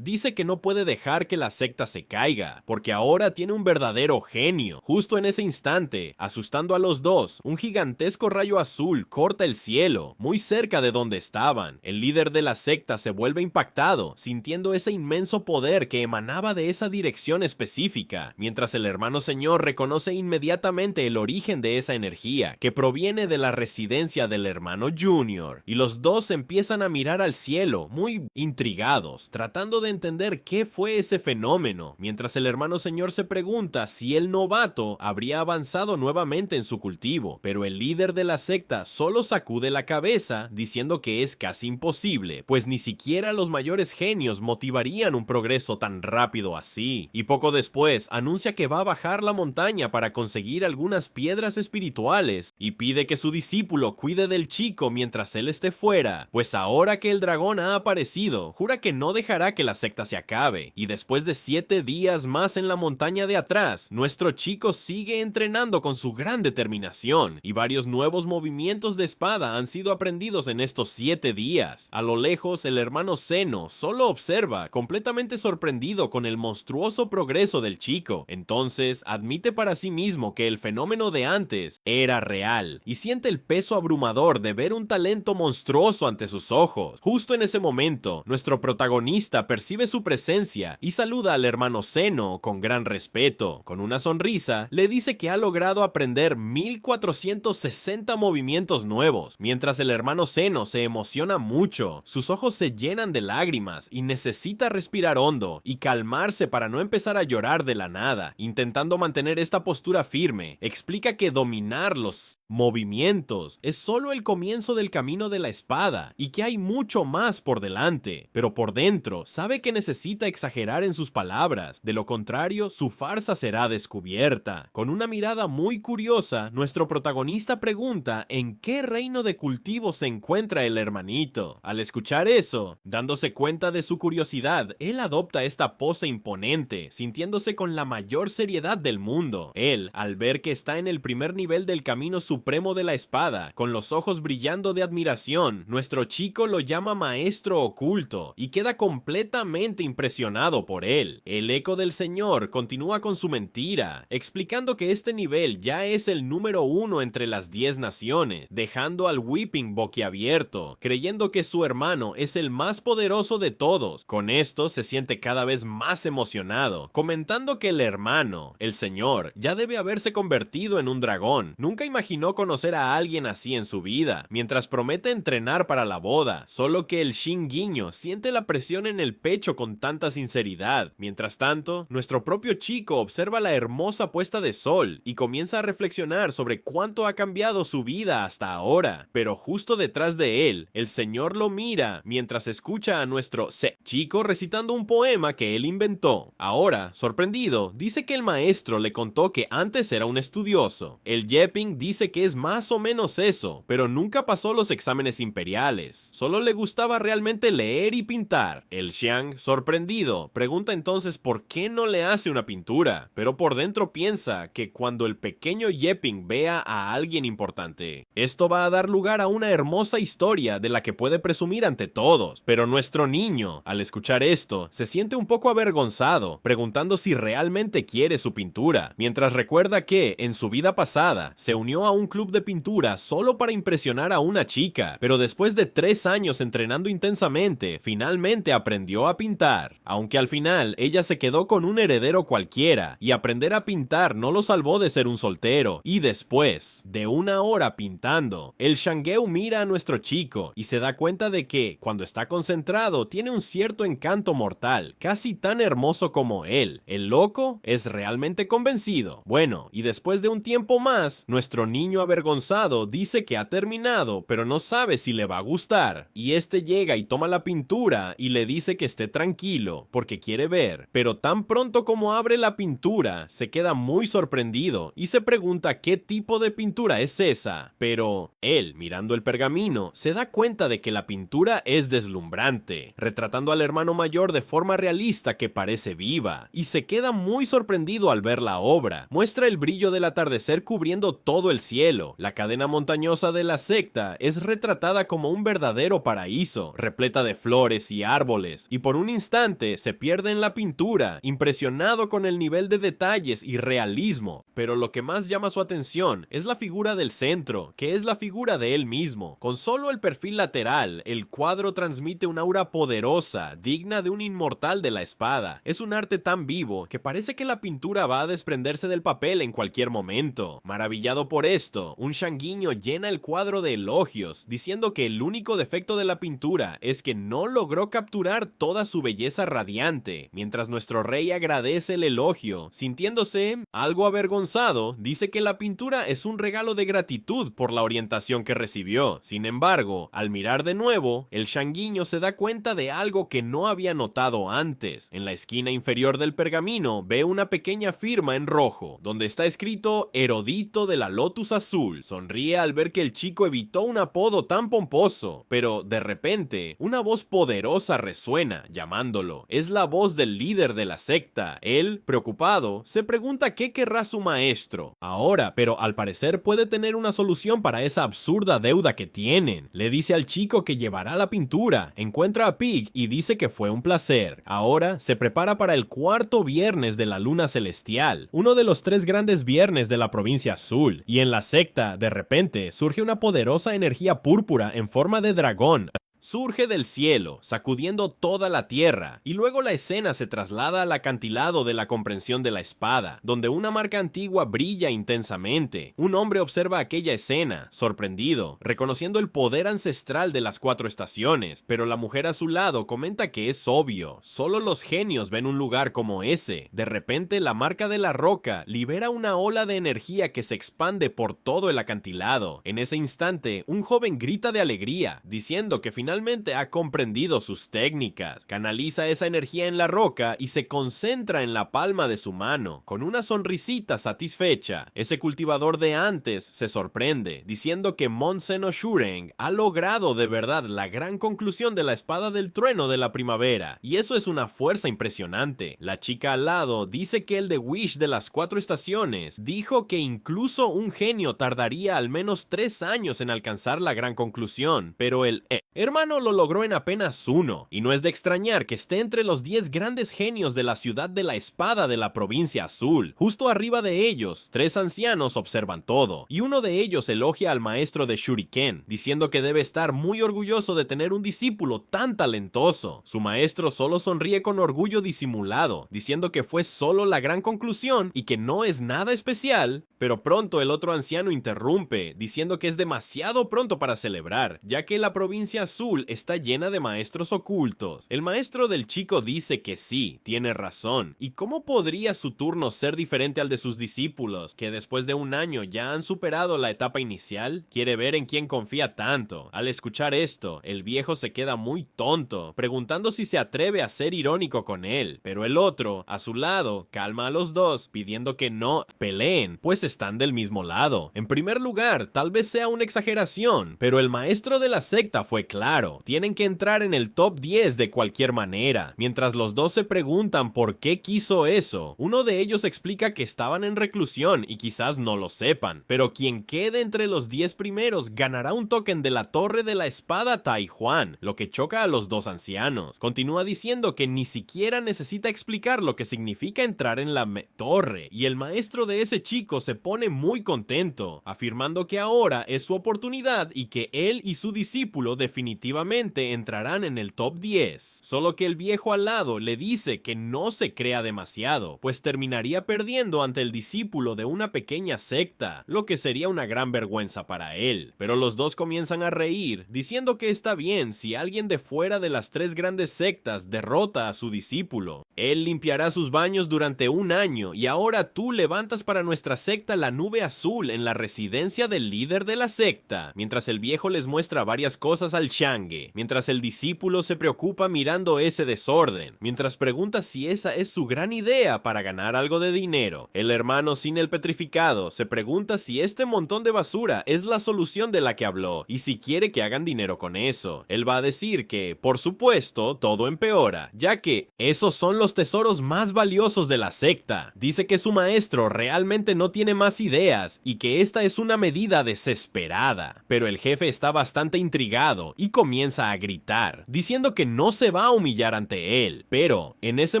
[SPEAKER 1] Dice que no puede dejar que la secta se caiga, porque ahora tiene un verdadero genio. Justo en ese instante, asustando a los dos, un gigantesco rayo azul corta el cielo, muy cerca de donde estaban. El líder de la secta se vuelve impactado, sintiendo ese inmenso poder que emanaba de esa dirección específica, mientras el hermano señor reconoce inmediatamente el origen de esa energía, que proviene de la residencia del hermano Junior, y los dos empiezan a mirar al cielo, muy intrigados, tratando de entender qué fue ese fenómeno, mientras el hermano señor se pregunta si el novato habría avanzado nuevamente en su cultivo, pero el líder de la secta solo sacude la cabeza diciendo que es casi imposible, pues ni siquiera los mayores genios motivarían un progreso tan rápido así, y poco después anuncia que va a bajar la montaña para conseguir algunas piedras espirituales y pide que su discípulo cuide del chico mientras él esté fuera, pues ahora que el dragón ha aparecido, jura que no dejará que la secta se acabe, y después de 7 días más en la montaña de atrás, nuestro chico sigue entrenando con su gran determinación, y varios nuevos movimientos de espada han sido aprendidos en estos 7 días. A lo lejos, el hermano Zeno solo observa, completamente sorprendido con el monstruoso progreso del chico. Entonces, admite para sí mismo que el fenómeno de antes era real, y siente el peso abrumador de ver un talento monstruoso ante sus ojos. Justo en ese momento, nuestro protagonista protagonista percibe su presencia y saluda al hermano Zeno con gran respeto. Con una sonrisa, le dice que ha logrado aprender 1460 movimientos nuevos, mientras el hermano Zeno se emociona mucho. Sus ojos se llenan de lágrimas y necesita respirar hondo y calmarse para no empezar a llorar de la nada. Intentando mantener esta postura firme, explica que dominar los movimientos es solo el comienzo del camino de la espada y que hay mucho más por delante, pero por dentro sabe que necesita exagerar en sus palabras, de lo contrario su farsa será descubierta. Con una mirada muy curiosa, nuestro protagonista pregunta en qué reino de cultivo se encuentra el hermanito. Al escuchar eso, dándose cuenta de su curiosidad, él adopta esta pose imponente, sintiéndose con la mayor seriedad del mundo. Él, al ver que está en el primer nivel del camino supremo de la espada, con los ojos brillando de admiración, nuestro chico lo llama maestro oculto y queda completamente impresionado por él. El eco del señor continúa con su mentira, explicando que este nivel ya es el número 1 entre las 10 naciones, dejando al Weeping boquiabierto, creyendo que su hermano es el más poderoso de todos. Con esto se siente cada vez más emocionado, comentando que el hermano, el señor, ya debe haberse convertido en un dragón. Nunca imaginó conocer a alguien así en su vida, mientras promete entrenar para la boda, solo que el Shinguiño siente la presión en el pecho con tanta sinceridad. Mientras tanto, nuestro propio chico observa la hermosa puesta de sol y comienza a reflexionar sobre cuánto ha cambiado su vida hasta ahora, pero justo detrás de él, el señor lo mira mientras escucha a nuestro chico recitando un poema que él inventó. Ahora, sorprendido, dice que el maestro le contó que antes era un estudioso. El Yepping dice que es más o menos eso, pero nunca pasó los exámenes imperiales. Solo le gustaba realmente leer y pintar. El Xiang, sorprendido, pregunta entonces por qué no le hace una pintura, pero por dentro piensa que cuando el pequeño Yepping vea a alguien importante, esto va a dar lugar a una hermosa historia de la que puede presumir ante todos. Pero nuestro niño, al escuchar esto, se siente un poco avergonzado, preguntando si realmente quiere su pintura, mientras recuerda que, en su vida pasada, se unió a un club de pintura solo para impresionar a una chica, pero después de 3 años entrenando intensamente, finalmente aprendió a pintar. Aunque al final, ella se quedó con un heredero cualquiera, y aprender a pintar no lo salvó de ser un soltero. Y después de una hora pintando, el Shangeu mira a nuestro chico y se da cuenta de que, cuando está concentrado, tiene un cierto encanto mortal, casi tan hermoso como él. El loco es realmente convencido. Bueno, y después de un tiempo más, nuestro niño avergonzado dice que ha terminado, pero no sabe si le va a gustar. Y este llega y toma la pintura y le dice que esté tranquilo, porque quiere ver. Pero tan pronto como abre la pintura, se queda muy sorprendido y se pregunta qué tipo de pintura es esa. Pero él, mirando el pergamino, se da cuenta de que la pintura es deslumbrante, retratando al hermano mayor de forma realista que parece viva, y se queda muy sorprendido al ver la obra. Muestra el brillo del atardecer cubriendo todo el cielo. La cadena montañosa de la secta es retratada como un verdadero paraíso, repleta de flores y árboles, y por un instante se pierde en la pintura, impresionado con el nivel de detalles y realismo. Pero lo que más llama su atención es la figura del centro, que es la figura de él mismo. Con solo el perfil lateral, el cuadro transmite un aura poderosa, digna de un inmortal de la espada. Es un arte tan vivo que parece que la pintura va a desprenderse del papel en cualquier momento. Maravillado por esto, un Shanguiño llena el cuadro de elogios, diciendo que el único defecto de la pintura es que no logró capturar toda su belleza radiante. Mientras nuestro rey agradece el elogio, sintiéndose algo avergonzado, dice que la pintura es un regalo de gratitud por la orientación que recibió. Sin embargo, al mirar de nuevo, el Shanguiño se da cuenta de algo que no había notado antes. En la esquina inferior del pergamino ve una pequeña firma en rojo, donde está escrito Herodito de la Lotus Azul. Sonríe al ver que el chico evitó un apodo tan pomposo, pero de repente, una voz poderosa resuena, llamándolo. Es la voz del líder de la secta. Él, preocupado, se pregunta qué querrá su maestro ahora, pero al parecer puede tener una solución para esa absurda deuda que tienen. Le dice al chico que llevará la pintura, encuentra a Pig y dice que fue un placer. Ahora se prepara para el 4º viernes de la luna celestial, uno de los 3 grandes viernes de la provincia azul, y en la secta, de repente, surge una poderosa energía púrpura en forma de dragón, surge del cielo, sacudiendo toda la tierra, y luego la escena se traslada al acantilado de la comprensión de la espada, donde una marca antigua brilla intensamente. Un hombre observa aquella escena, sorprendido, reconociendo el poder ancestral de las 4 estaciones, pero la mujer a su lado comenta que es obvio, solo los genios ven un lugar como ese. De repente, la marca de la roca libera una ola de energía que se expande por todo el acantilado. En ese instante, un joven grita de alegría, diciendo que finalmente ha comprendido sus técnicas. Canaliza esa energía en la roca y se concentra en la palma de su mano, con una sonrisita satisfecha. Ese cultivador de antes se sorprende, diciendo que Monseno Shureng ha logrado de verdad la gran conclusión de la espada del trueno de la primavera, y eso es una fuerza impresionante. La chica al lado dice que el de Wish de las 4 estaciones dijo que incluso un genio tardaría al menos 3 años en alcanzar la gran conclusión, pero el hermano lo logró en apenas 1, y no es de extrañar que esté entre los 10 grandes genios de la ciudad de la espada de la provincia azul. Justo arriba de ellos, 3 ancianos observan todo, y uno de ellos elogia al maestro de Shuriken, diciendo que debe estar muy orgulloso de tener un discípulo tan talentoso. Su maestro solo sonríe con orgullo disimulado, diciendo que fue solo la gran conclusión y que no es nada especial, pero pronto el otro anciano interrumpe, diciendo que es demasiado pronto para celebrar, ya que la provincia azul está llena de maestros ocultos. El maestro del chico dice que sí, tiene razón, y ¿cómo podría su turno ser diferente al de sus discípulos, que después de un año ya han superado la etapa inicial? Quiere ver en quién confía tanto. Al escuchar esto, el viejo se queda muy tonto, preguntando si se atreve a ser irónico con él, pero el otro, a su lado, calma a los dos, pidiendo que no peleen, pues están del mismo lado. En primer lugar, tal vez sea una exageración, pero el maestro de la secta fue claro, tienen que entrar en el top 10 de cualquier manera. Mientras los dos se preguntan por qué quiso eso, uno de ellos explica que estaban en reclusión y quizás no lo sepan, pero quien quede entre los 10 primeros ganará un token de la torre de la espada Taijuan, lo que choca a los dos ancianos. Continúa diciendo que ni siquiera necesita explicar lo que significa entrar en la torre, y el maestro de ese chico se pone muy contento, afirmando que ahora es su oportunidad y que él y su discípulo definitivamente entrarán en el top 10. Solo que el viejo al lado le dice que no se crea demasiado, pues terminaría perdiendo ante el discípulo de una pequeña secta, lo que sería una gran vergüenza para él. Pero los dos comienzan a reír, diciendo que está bien si alguien de fuera de las 3 grandes sectas derrota a su discípulo. Él limpiará sus baños durante un año, y ahora tú levantas para nuestra secta la nube azul en la residencia del líder de la secta, mientras el viejo les muestra varias cosas al Shange, mientras el discípulo se preocupa mirando ese desorden, mientras pregunta si esa es su gran idea para ganar algo de dinero. El hermano sin el petrificado se pregunta si este montón de basura es la solución de la que habló, y si quiere que hagan dinero con eso. Él va a decir que, por supuesto, todo empeora, ya que esos son los tesoros más valiosos de la secta. Dice que su maestro realmente no tiene más ideas y que esta es una medida desesperada, pero el jefe está bastante intrigado y comienza a gritar, diciendo que no se va a humillar ante él. Pero, en ese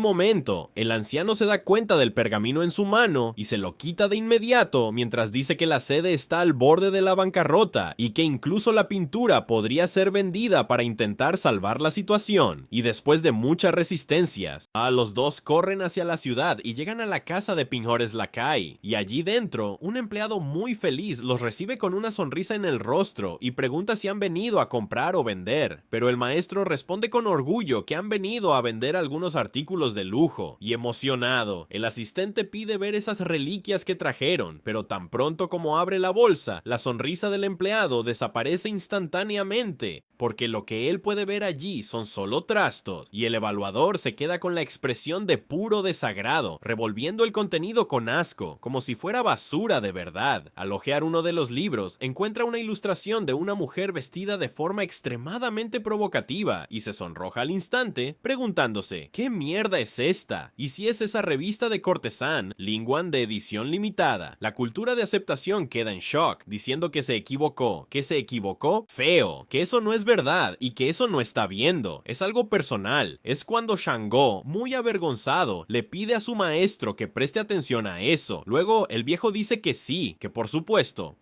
[SPEAKER 1] momento, el anciano se da cuenta del pergamino en su mano y se lo quita de inmediato, mientras dice que la sede está al borde de la bancarrota y que incluso la pintura podría ser vendida para intentar salvar la situación. Y después de muchas resistencias, los dos corren hacia la ciudad y llegan a la casa de Pinjores Lakai, y allí dentro, un empleado muy feliz los recibe con una sonrisa en el rostro y pregunta si han venido a comprar o vender, pero el maestro responde con orgullo que han venido a vender algunos artículos de lujo, y emocionado, el asistente pide ver esas reliquias que trajeron, pero tan pronto como abre la bolsa, la sonrisa del empleado desaparece instantáneamente, porque lo que él puede ver allí son solo trastos, y el evaluador se queda con la expresión de puro desagrado, revolviendo el contenido con asco, como si fuera basura de verdad. Al hojear uno de los libros, encuentra una ilustración de una mujer vestida de forma extremadamente provocativa, y se sonroja al instante, preguntándose, ¿qué mierda es esta? ¿Y si es esa revista de cortesán, Lingwan de edición limitada? La cultura de aceptación queda en shock, diciendo que se equivocó feo, que eso no es verdad y que eso no está viendo, es algo personal. Es cuando Shango, muy avergonzado, le pide a su maestro que preste atención a eso. Luego el viejo dice que sí, que por supuesto,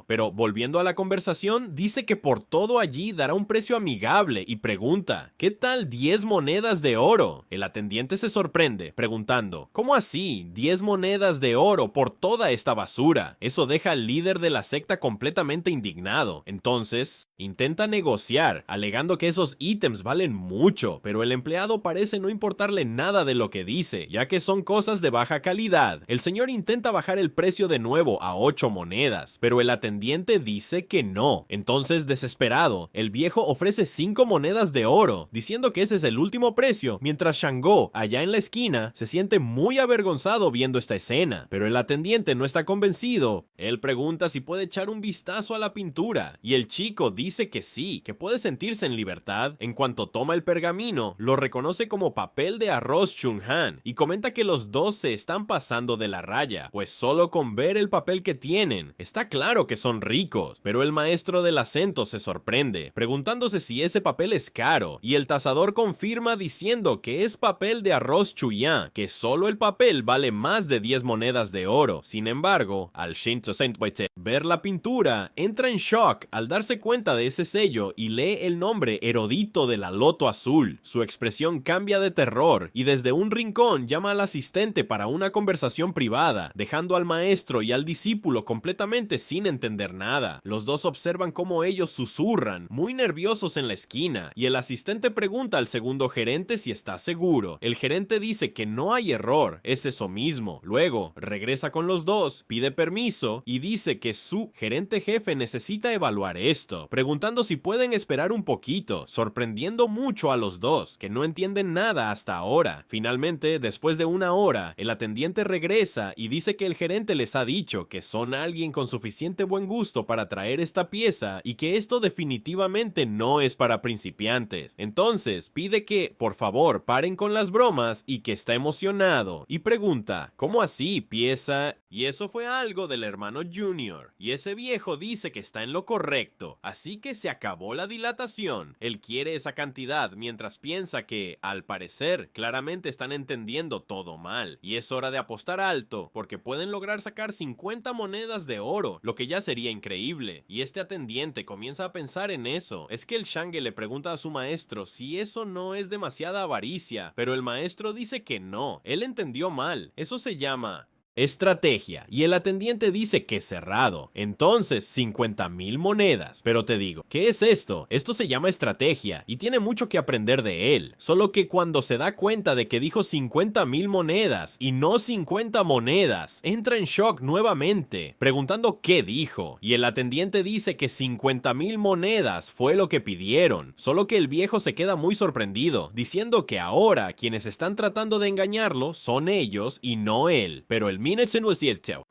[SPEAKER 1] pero volviendo a la conversación, dice que por todo allí dará un precio amigable y pregunta, ¿qué tal 10 monedas de oro? El atendiente se sorprende, preguntando, ¿cómo así? 10 monedas de oro por toda esta basura. Eso deja al líder de la secta completamente indignado. Entonces, intenta negociar, alegando que esos ítems valen mucho, pero el empleado parece no importarle nada de lo que dice, ya que son cosas de baja calidad. El señor intenta bajar el precio de nuevo a 8 monedas, pero el atendiente dice que no. Entonces, desesperado, el viejo ofrece 5 monedas de oro, diciendo que ese es el último precio, mientras Shango, allá en la esquina, se siente muy avergonzado viendo esta escena, pero el atendiente no está convencido. Él pregunta si puede echar un vistazo a la pintura, y el chico dice que sí, que puede sentirse en libertad. En cuanto toma el pergamino, lo reconoce como papel de arroz Chunghan, y comenta que los dos se están pasando de la raya, pues solo con ver el papel que tienen, está claro que son ricos. Pero el maestro del acento se sorprende, preguntándose si ese papel es caro, y el tasador confirma diciendo que es papel de arroz Chuyan, que solo el papel vale más de 10 monedas de oro. Sin embargo, al Shinto Senpai ver la pintura, entra en shock al darse cuenta de ese sello y lee el nombre erudito de la loto azul. Su expresión cambia de terror y desde un rincón llama al asistente para una conversación privada, dejando al maestro y al discípulo completamente sin entender nada. Los dos observan cómo ellos susurran, muy nerviosos en la esquina, y el asistente pregunta al segundo gerente si está seguro. El gerente dice que no hay error, es eso mismo. Luego, regresa con los dos, pide permiso y dice que su gerente jefe necesita evaluar esto, preguntando si pueden esperar un poquito, sorprendiendo mucho a los dos, que no entienden nada hasta ahora. Finalmente, después de una hora, el atendiente regresa y dice que el gerente les ha dicho que son alguien con suficiente buen gusto para traer esta pieza y que esto definitivamente no es para principiantes. Entonces, pide que, por favor, paren con las bromas y que está emocionado, y pregunta, ¿cómo así, pieza? Y eso fue algo del hermano Junior, y ese viejo dice que está en lo correcto, así que se acabó la dilatación. Él quiere esa cantidad mientras piensa que, al parecer, claramente están entendiendo todo mal, y es hora de apostar alto, porque pueden lograr sacar 50 monedas de oro, lo que ya sería increíble, y este atendiente comienza a pensar en eso. Es que el Shange le pregunta a su maestro si eso no es demasiada avaricia, pero el maestro dice que no, él entendió mal, eso se llama estrategia, y el atendiente dice que cerrado. Entonces, 50,000 monedas. Pero te digo, ¿qué es esto? Esto se llama estrategia y tiene mucho que aprender de él. Solo que cuando se da cuenta de que dijo 50,000 monedas y no 50 monedas, entra en shock nuevamente, preguntando qué dijo. Y el atendiente dice que 50,000 monedas fue lo que pidieron. Solo que el viejo se queda muy sorprendido, diciendo que ahora quienes están tratando de engañarlo son ellos y no él. Pero el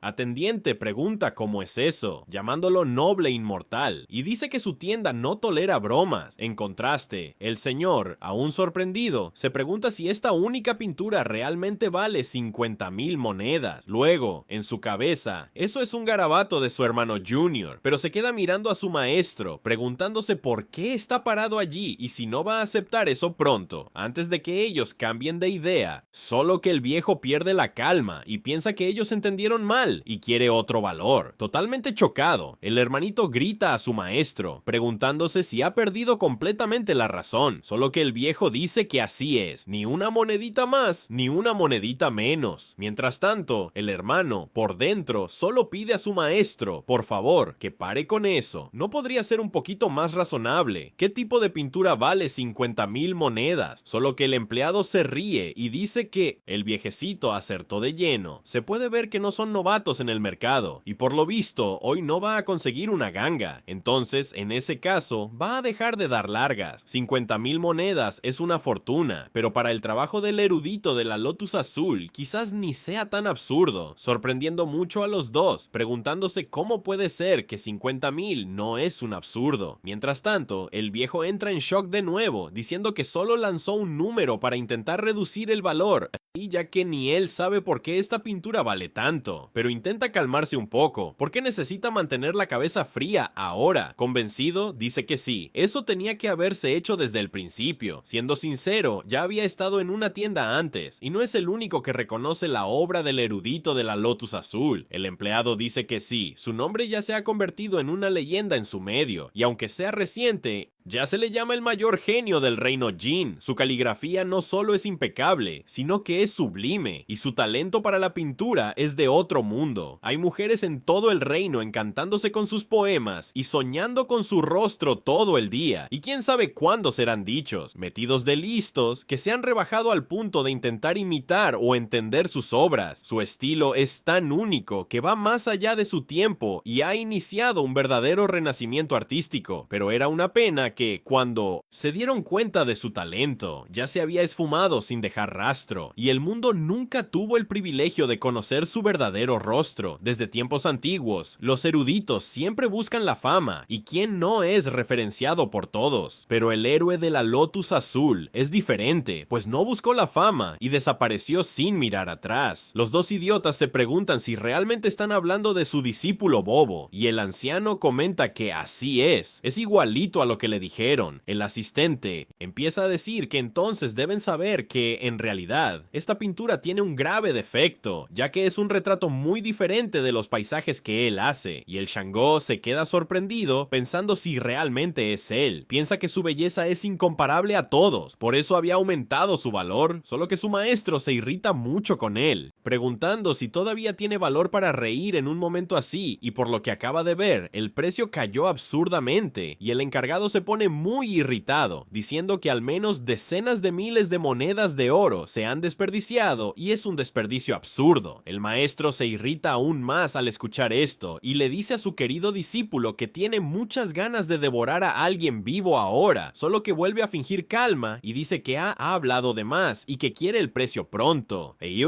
[SPEAKER 1] atendiente pregunta cómo es eso, llamándolo noble inmortal, y dice que su tienda no tolera bromas. En contraste, el señor, aún sorprendido, se pregunta si esta única pintura realmente vale 50,000 monedas. Luego, en su cabeza, eso es un garabato de su hermano Junior, pero se queda mirando a su maestro, preguntándose por qué está parado allí y si no va a aceptar eso pronto, antes de que ellos cambien de idea. Solo que el viejo pierde la calma y piensa que ellos entendieron mal y quiere otro valor. Totalmente chocado, el hermanito grita a su maestro, preguntándose si ha perdido completamente la razón, solo que el viejo dice que así es, ni una monedita más, ni una monedita menos. Mientras tanto, el hermano, por dentro, solo pide a su maestro, por favor, que pare con eso. ¿No podría ser un poquito más razonable? ¿Qué tipo de pintura vale 50,000 monedas? Solo que el empleado se ríe y dice que el viejecito acertó de lleno. Se puede ver que no son novatos en el mercado, y por lo visto, hoy no va a conseguir una ganga. Entonces, en ese caso, va a dejar de dar largas. 50,000 monedas es una fortuna, pero para el trabajo del erudito de la Lotus Azul, quizás ni sea tan absurdo, sorprendiendo mucho a los dos, preguntándose cómo puede ser que 50,000 no es un absurdo. Mientras tanto, el viejo entra en shock de nuevo, diciendo que solo lanzó un número para intentar reducir el valor, y ya que ni él sabe por qué esta pintura vale tanto, pero intenta calmarse un poco, porque necesita mantener la cabeza fría ahora. Convencido, dice que sí, eso tenía que haberse hecho desde el principio. Siendo sincero, ya había estado en una tienda antes, y no es el único que reconoce la obra del erudito de la Lotus Azul. El empleado dice que sí, su nombre ya se ha convertido en una leyenda en su medio, y aunque sea reciente, ya se le llama el mayor genio del reino Jin. Su caligrafía no solo es impecable, sino que es sublime, y su talento para la pintura es de otro mundo. Hay mujeres en todo el reino encantándose con sus poemas y soñando con su rostro todo el día, y quién sabe cuándo serán dichos, metidos de listos, que se han rebajado al punto de intentar imitar o entender sus obras. Su estilo es tan único que va más allá de su tiempo y ha iniciado un verdadero renacimiento artístico, pero era una pena que, cuando se dieron cuenta de su talento, ya se había esfumado sin dejar rastro, y el mundo nunca tuvo el privilegio de conocer su verdadero rostro. Desde tiempos antiguos, los eruditos siempre buscan la fama, y quién no es referenciado por todos. Pero el héroe de la Lotus Azul es diferente, pues no buscó la fama y desapareció sin mirar atrás. Los dos idiotas se preguntan si realmente están hablando de su discípulo bobo, y el anciano comenta que así es igualito a lo que le dijeron. El asistente empieza a decir que entonces deben saber que, en realidad, esta pintura tiene un grave defecto, ya que es un retrato muy diferente de los paisajes que él hace, y el Shango se queda sorprendido pensando si realmente es él. Piensa que su belleza es incomparable a todos, por eso había aumentado su valor, solo que su maestro se irrita mucho con él, preguntando si todavía tiene valor para reír en un momento así, y por lo que acaba de ver, el precio cayó absurdamente, y el encargado se pone muy irritado, diciendo que al menos decenas de miles de monedas de oro se han desperdiciado y es un desperdicio absurdo. El maestro se irrita aún más al escuchar esto y le dice a su querido discípulo que tiene muchas ganas de devorar a alguien vivo ahora, solo que vuelve a fingir calma y dice que ha hablado de más y que quiere el precio pronto. El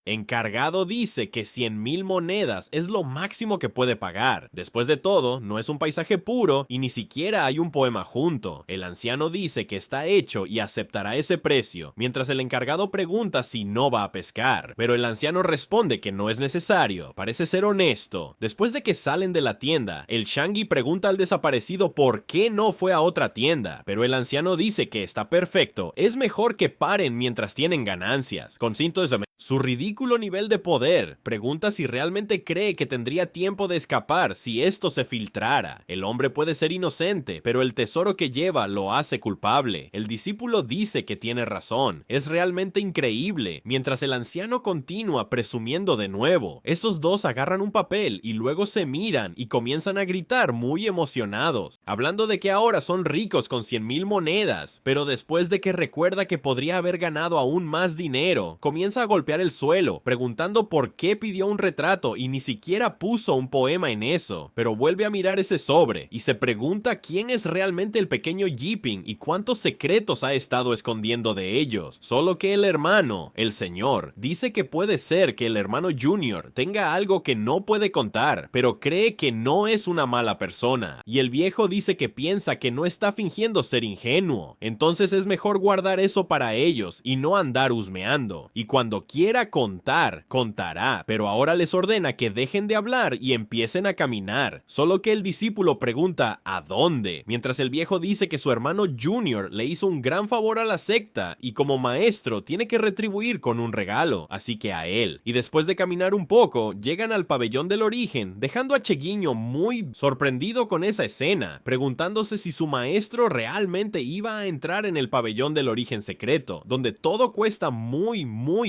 [SPEAKER 1] encargado dice que 100,000 monedas es lo máximo que puede pagar. Después de todo, no es un paisaje puro y ni siquiera hay un poema junto. El anciano dice que está hecho y aceptará ese precio, mientras el encargado pregunta si no va a pescar, pero el anciano responde que no es necesario, parece ser honesto. Después de que salen de la tienda, el Shangi pregunta al desaparecido por qué no fue a otra tienda, pero el anciano dice que está perfecto, es mejor que paren mientras tienen ganancias. Consciente de su ridículo nivel de poder, pregunta si realmente cree que tendría tiempo de escapar si esto se filtrara. El hombre puede ser inocente, pero el tesoro que lleva lo hace culpable. El discípulo dice que tiene razón, es realmente increíble, mientras el anciano continúa presumiendo de nuevo. Esos dos agarran un papel y luego se miran y comienzan a gritar muy emocionados, hablando de que ahora son ricos con 100,000 monedas, pero después de que recuerda que podría haber ganado aún más dinero, comienza a golpear el suelo, preguntando por qué pidió un retrato y ni siquiera puso un poema en eso, pero vuelve a mirar ese sobre y se pregunta quién es realmente el pequeño Yiping y cuántos secretos ha estado escondiendo de ellos. Solo que el hermano, el señor, dice que puede ser que el hermano Junior tenga algo que no puede contar, pero cree que no es una mala persona, y el viejo dice que piensa que no está fingiendo ser ingenuo, entonces es mejor guardar eso para ellos y no andar husmeando, y cuando quiera contar, contará, pero ahora les ordena que dejen de hablar y empiecen a caminar, solo que el discípulo pregunta ¿a dónde? Mientras el viejo dice que su hermano Junior le hizo un gran favor a la secta y como maestro tiene que retribuir con un regalo, así que a él. Y después de caminar un poco, llegan al pabellón del origen, dejando a Cheguiño muy sorprendido con esa escena, preguntándose si su maestro realmente iba a entrar en el pabellón del origen secreto, donde todo cuesta muy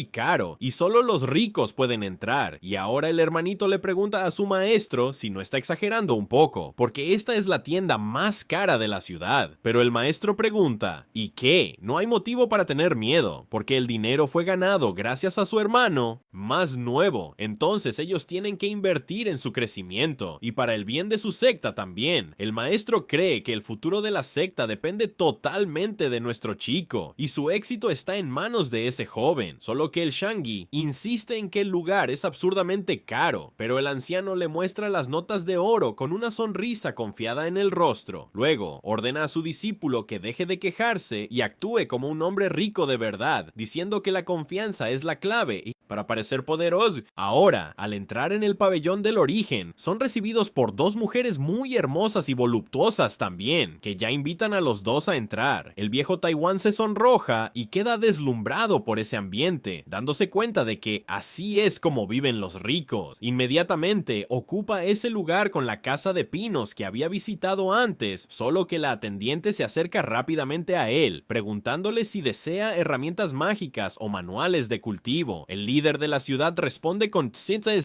[SPEAKER 1] caro y solo los ricos pueden entrar. Y ahora el hermanito le pregunta a su maestro si no está exagerando un poco, porque esta es la tienda más cara de la ciudad. Pero el maestro pregunta, ¿y qué? No hay motivo para tener miedo, porque el dinero fue ganado gracias a su hermano más nuevo. Entonces ellos tienen que invertir en su crecimiento y para el bien de su secta también. El maestro cree que el futuro de la secta depende totalmente de nuestro chico y su éxito está en manos de ese joven, solo que el Shangi insiste en que el lugar es absurdamente caro, pero el anciano le muestra las notas de oro con una sonrisa confiada en el rostro. Luego ordena a su discípulo que deje de quejarse y actúe como un hombre rico de verdad, diciendo que la confianza es la clave para parecer poderoso. Ahora, al entrar en el pabellón del origen, son recibidos por dos mujeres muy hermosas y voluptuosas también, que ya invitan a los dos a entrar. El viejo Taiwán se sonroja y queda deslumbrado por ese ambiente, dándose cuenta de que así es como viven los ricos. Inmediatamente ocupa ese lugar con la casa de pinos que había visitado antes, solo que la atendiente se acerca rápidamente a él, preguntándole si desea herramientas mágicas o manuales de cultivo. El líder de la ciudad responde con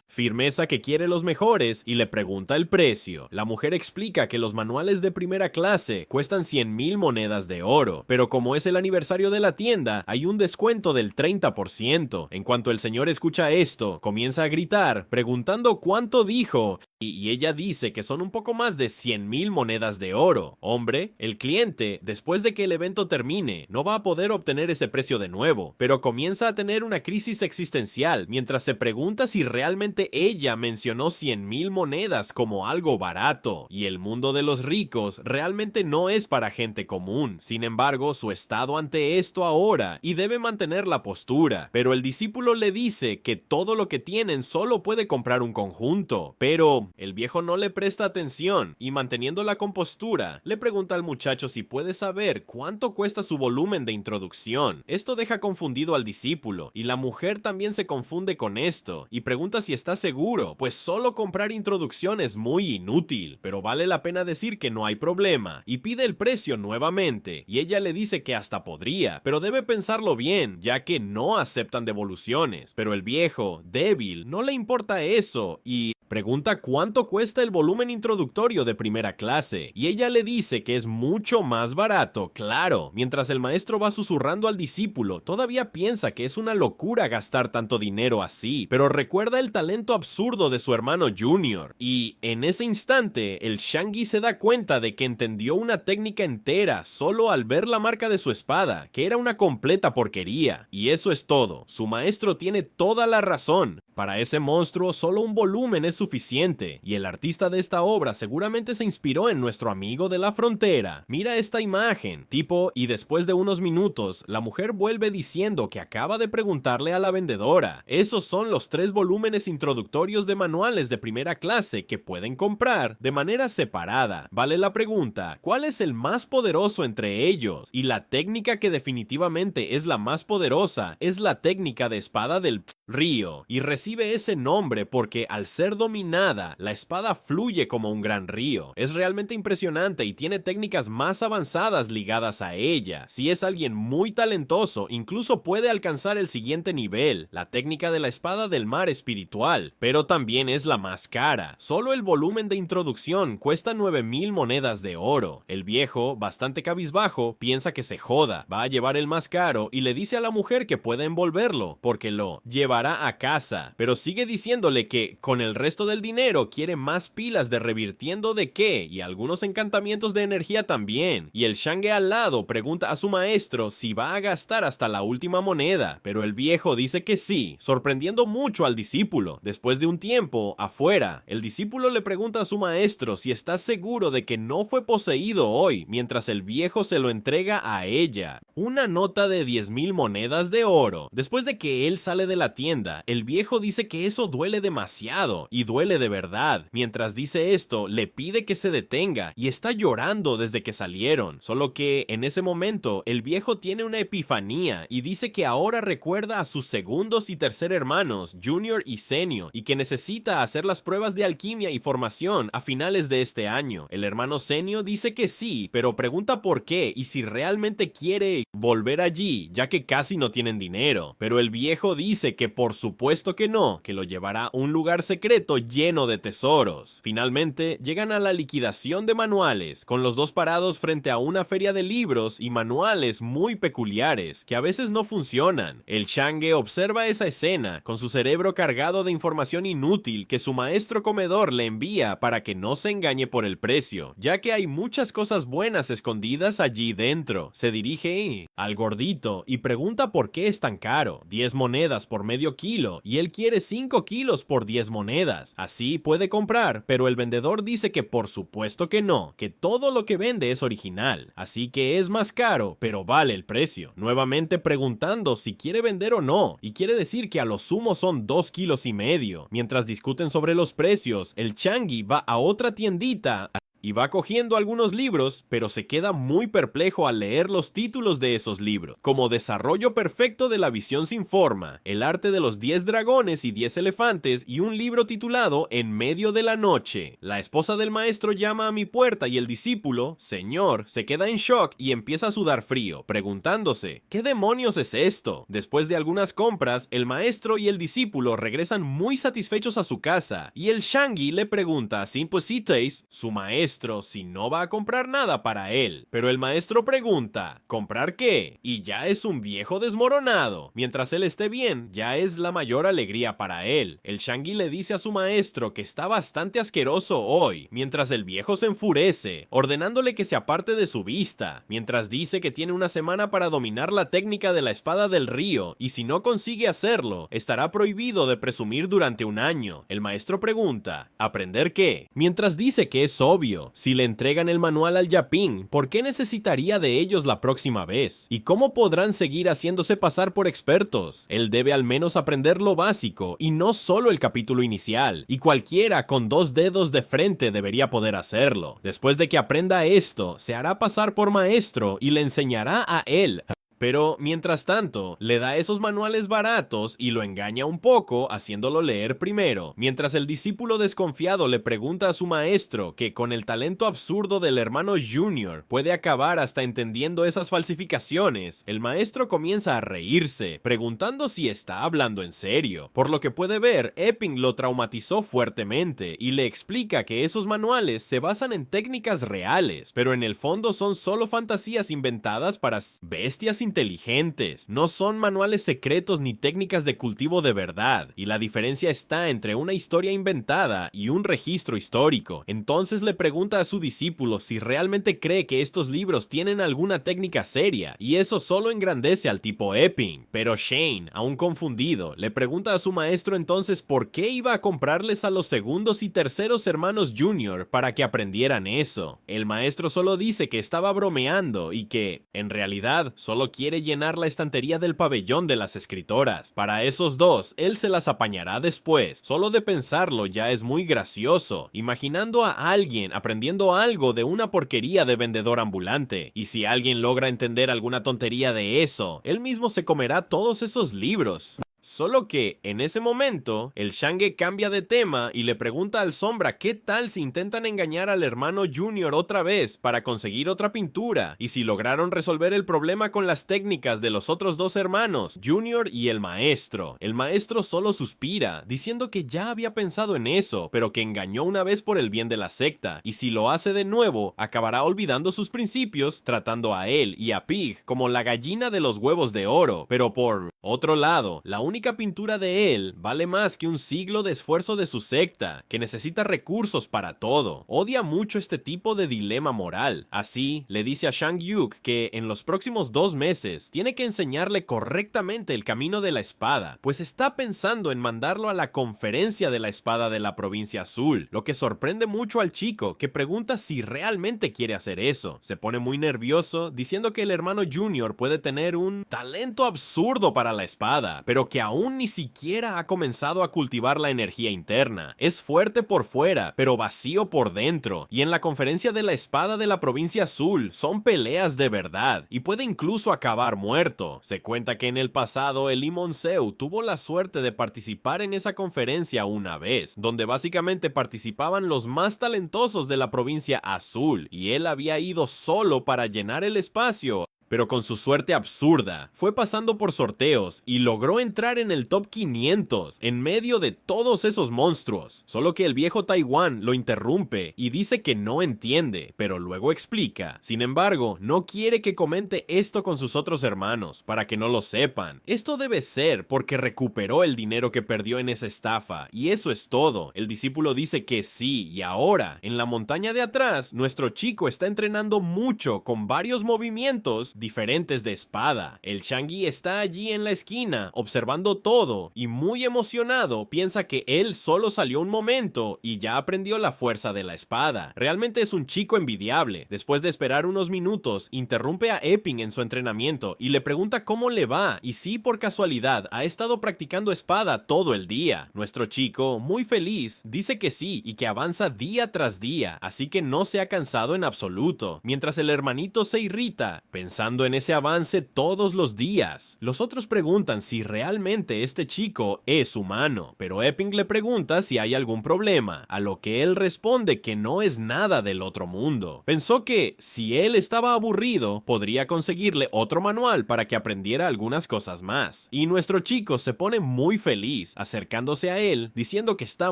[SPEAKER 1] firmeza que quiere los mejores y le pregunta el precio. La mujer explica que los manuales de primera clase cuestan 100,000 monedas de oro, pero como es el aniversario de la tienda, hay un descuento del 30%. En cuanto el señor escucha esto, comienza a gritar, preguntando cuánto dijo, y ella dice que son un poco más de 100,000 monedas de oro. Hombre, el cliente, después de que el evento termine, no va a poder obtener ese precio de nuevo, pero comienza a tener una crisis existencial mientras se pregunta si realmente ella mencionó 100,000 monedas como algo barato, y el mundo de los ricos realmente no es para gente común. Sin embargo, su estado ante esto ahora, y debe mantener la postura, pero el discípulo le dice que todo lo que tienen solo puede comprar un conjunto, pero el viejo no le presta atención, y manteniendo la compostura, le pregunta al muchacho si puede saber cuánto cuesta su volumen de introducción. Esto deja confundido al discípulo, y la mujer también se confunde con esto, y pregunta si está seguro, pues solo comprar introducción es muy inútil, pero vale la pena decir que no hay problema, y pide el precio nuevamente, y ella le dice que hasta podría, pero debe pensarlo bien, ya que no aceptan devoluciones. Pero el viejo, débil, no le importa eso, y pregunta cuánto cuesta el volumen introductorio de primera clase, y ella le dice que es mucho más barato, claro. Mientras el maestro va susurrando al discípulo, todavía piensa que es una locura gastar tanto dinero así, pero recuerda el talento absurdo de su hermano Junior, y en ese instante, el Shangui se da cuenta de que entendió una técnica entera solo al ver la marca de su espada, que era una completa porquería, y eso es todo. Su maestro tiene toda la razón. Para ese monstruo, solo un volumen es suficiente, y el artista de esta obra seguramente se inspiró en nuestro amigo de la frontera. Mira esta imagen, tipo, y después de unos minutos, la mujer vuelve diciendo que acaba de preguntarle a la vendedora. Esos son los 3 volúmenes introductorios de manuales de primera clase que pueden comprar de manera separada. Vale la pregunta, ¿cuál es el más poderoso entre ellos? Y la técnica que definitivamente es la más poderosa es la técnica de espada del río, y recibe ese nombre porque al ser dominada, la espada fluye como un gran río. Es realmente impresionante y tiene técnicas más avanzadas ligadas a ella. Si es alguien muy talentoso, incluso puede alcanzar el siguiente nivel, la técnica de la espada del mar espiritual, pero también es la más cara. Solo el volumen de introducción cuesta 9,000 monedas de oro. El viejo, bastante cabizbajo, piensa que se joda, va a llevar el más caro y le dice a la mujer que puede envolverlo, porque lo llevará a casa, pero sigue diciéndole que con el resto del dinero quiere más pilas de revirtiendo de qué y algunos encantamientos de energía también, y el Shangui al lado pregunta a su maestro si va a gastar hasta la última moneda, pero el viejo dice que sí, sorprendiendo mucho al discípulo. Después de un tiempo, afuera, el discípulo le pregunta a su maestro si está seguro de que no fue poseído hoy, mientras el viejo se lo entrega a ella, una nota de 10,000 monedas de oro. Después de que él sale de la tienda, el viejo dice que eso duele demasiado, y duele de verdad. Mientras dice esto, le pide que se detenga, y está llorando desde que salieron, solo que en ese momento, el viejo tiene una epifanía, y dice que ahora recuerda a sus segundos y tercer hermanos, Junior y Senio, y que necesita hacer las pruebas de alquimia y formación a finales de este año. El hermano Senio dice que sí, pero pregunta por qué, y si realmente quiere volver allí, ya que casi no tienen dinero, pero el viejo dice que por supuesto que no, que lo llevará a un lugar secreto lleno de tesoros. Finalmente, llegan a la liquidación de manuales, con los dos parados frente a una feria de libros y manuales muy peculiares, que a veces no funcionan. El Shangui observa esa escena, con su cerebro cargado de información inútil que su maestro comedor le envía para que no se engañe por el precio, ya que hay muchas cosas buenas escondidas allí dentro. Se dirige al gordito y pregunta por qué es tan caro, 10 monedas por medio kilo, y él quiere 5 kilos por 10 monedas. Así puede comprar, pero el vendedor dice que por supuesto que no, que todo lo que vende es original, así que es más caro, pero vale el precio. Nuevamente preguntando si quiere vender o no, y quiere decir que a lo sumo son 2 kilos y medio. Mientras discuten sobre los precios, el Changi va a otra tiendita y va cogiendo algunos libros, pero se queda muy perplejo al leer los títulos de esos libros, como Desarrollo Perfecto de la Visión sin Forma, El Arte de los 10 Dragones y 10 Elefantes y un libro titulado En Medio de la Noche. La esposa del maestro llama a mi puerta y el discípulo, señor, se queda en shock y empieza a sudar frío, preguntándose, ¿qué demonios es esto? Después de algunas compras, el maestro y el discípulo regresan muy satisfechos a su casa, y el Changi le pregunta a Simplicitas, su maestro, si no va a comprar nada para él. Pero el maestro pregunta, ¿comprar qué? Y ya es un viejo desmoronado. Mientras él esté bien, ya es la mayor alegría para él. El Changi le dice a su maestro que está bastante asqueroso hoy, mientras el viejo se enfurece, ordenándole que se aparte de su vista, mientras dice que tiene una semana para dominar la técnica de la espada del río, y si no consigue hacerlo, estará prohibido de presumir durante un año. El maestro pregunta, ¿aprender qué? Mientras dice que es obvio, si le entregan el manual al Yapín, ¿por qué necesitaría de ellos la próxima vez? ¿Y cómo podrán seguir haciéndose pasar por expertos? Él debe al menos aprender lo básico y no solo el capítulo inicial, y cualquiera con 2 dedos de frente debería poder hacerlo. Después de que aprenda esto, se hará pasar por maestro y le enseñará a él. Pero, mientras tanto, le da esos manuales baratos y lo engaña un poco, haciéndolo leer primero, mientras el discípulo desconfiado le pregunta a su maestro que con el talento absurdo del hermano Junior puede acabar hasta entendiendo esas falsificaciones. El maestro comienza a reírse, preguntando si está hablando en serio. Por lo que puede ver, Epping lo traumatizó fuertemente y le explica que esos manuales se basan en técnicas reales, pero en el fondo son solo fantasías inventadas para bestias inteligentes, no son manuales secretos ni técnicas de cultivo de verdad, y la diferencia está entre una historia inventada y un registro histórico. Entonces le pregunta a su discípulo si realmente cree que estos libros tienen alguna técnica seria, y eso solo engrandece al tipo Epping. Pero Shane, aún confundido, le pregunta a su maestro entonces por qué iba a comprarles a los segundos y terceros hermanos Junior para que aprendieran eso. El maestro solo dice que estaba bromeando y que, en realidad, solo quiere llenar la estantería del pabellón de las escritoras. Para esos dos, él se las apañará después. Solo de pensarlo ya es muy gracioso, imaginando a alguien aprendiendo algo de una porquería de vendedor ambulante. Y si alguien logra entender alguna tontería de eso, él mismo se comerá todos esos libros. Solo que, en ese momento, el Changi cambia de tema y le pregunta al Sombra qué tal si intentan engañar al hermano Junior otra vez para conseguir otra pintura, y si lograron resolver el problema con las técnicas de los otros dos hermanos, Junior y el maestro. El maestro solo suspira, diciendo que ya había pensado en eso, pero que engañó una vez por el bien de la secta, y si lo hace de nuevo, acabará olvidando sus principios, tratando a él y a Pig como la gallina de los huevos de oro. Pero por otro lado, la única pintura de él vale más que un siglo de esfuerzo de su secta, que necesita recursos para todo. Odia mucho este tipo de dilema moral. Así, le dice a Shang Yuk que en los próximos 2 meses tiene que enseñarle correctamente el camino de la espada, pues está pensando en mandarlo a la conferencia de la espada de la provincia azul, lo que sorprende mucho al chico, que pregunta si realmente quiere hacer eso. Se pone muy nervioso, diciendo que el hermano Junior puede tener un talento absurdo para la espada, pero que aún ni siquiera ha comenzado a cultivar la energía interna. Es fuerte por fuera, pero vacío por dentro, y en la conferencia de la espada de la provincia azul son peleas de verdad, y puede incluso acabar muerto. Se cuenta que en el pasado el Limon Seu tuvo la suerte de participar en esa conferencia una vez, donde básicamente participaban los más talentosos de la provincia azul, y él había ido solo para llenar el espacio. Pero con su suerte absurda, fue pasando por sorteos y logró entrar en el top 500 en medio de todos esos monstruos. Solo que el viejo Taiwán lo interrumpe y dice que no entiende, pero luego explica. Sin embargo, no quiere que comente esto con sus otros hermanos, para que no lo sepan. Esto debe ser porque recuperó el dinero que perdió en esa estafa, y eso es todo. El discípulo dice que sí, y ahora, en la montaña de atrás, nuestro chico está entrenando mucho con varios movimientos diferentes de espada. El Shangi está allí en la esquina, observando todo, y muy emocionado piensa que él solo salió un momento y ya aprendió la fuerza de la espada. Realmente es un chico envidiable. Después de esperar unos minutos, interrumpe a Epping en su entrenamiento y le pregunta cómo le va y si por casualidad ha estado practicando espada todo el día. Nuestro chico, muy feliz, dice que sí y que avanza día tras día, así que no se ha cansado en absoluto, mientras el hermanito se irrita, pensando en ese avance todos los días. Los otros preguntan si realmente este chico es humano, pero Epping le pregunta si hay algún problema, a lo que él responde que no es nada del otro mundo. Pensó que, si él estaba aburrido, podría conseguirle otro manual para que aprendiera algunas cosas más. Y nuestro chico se pone muy feliz, acercándose a él, diciendo que está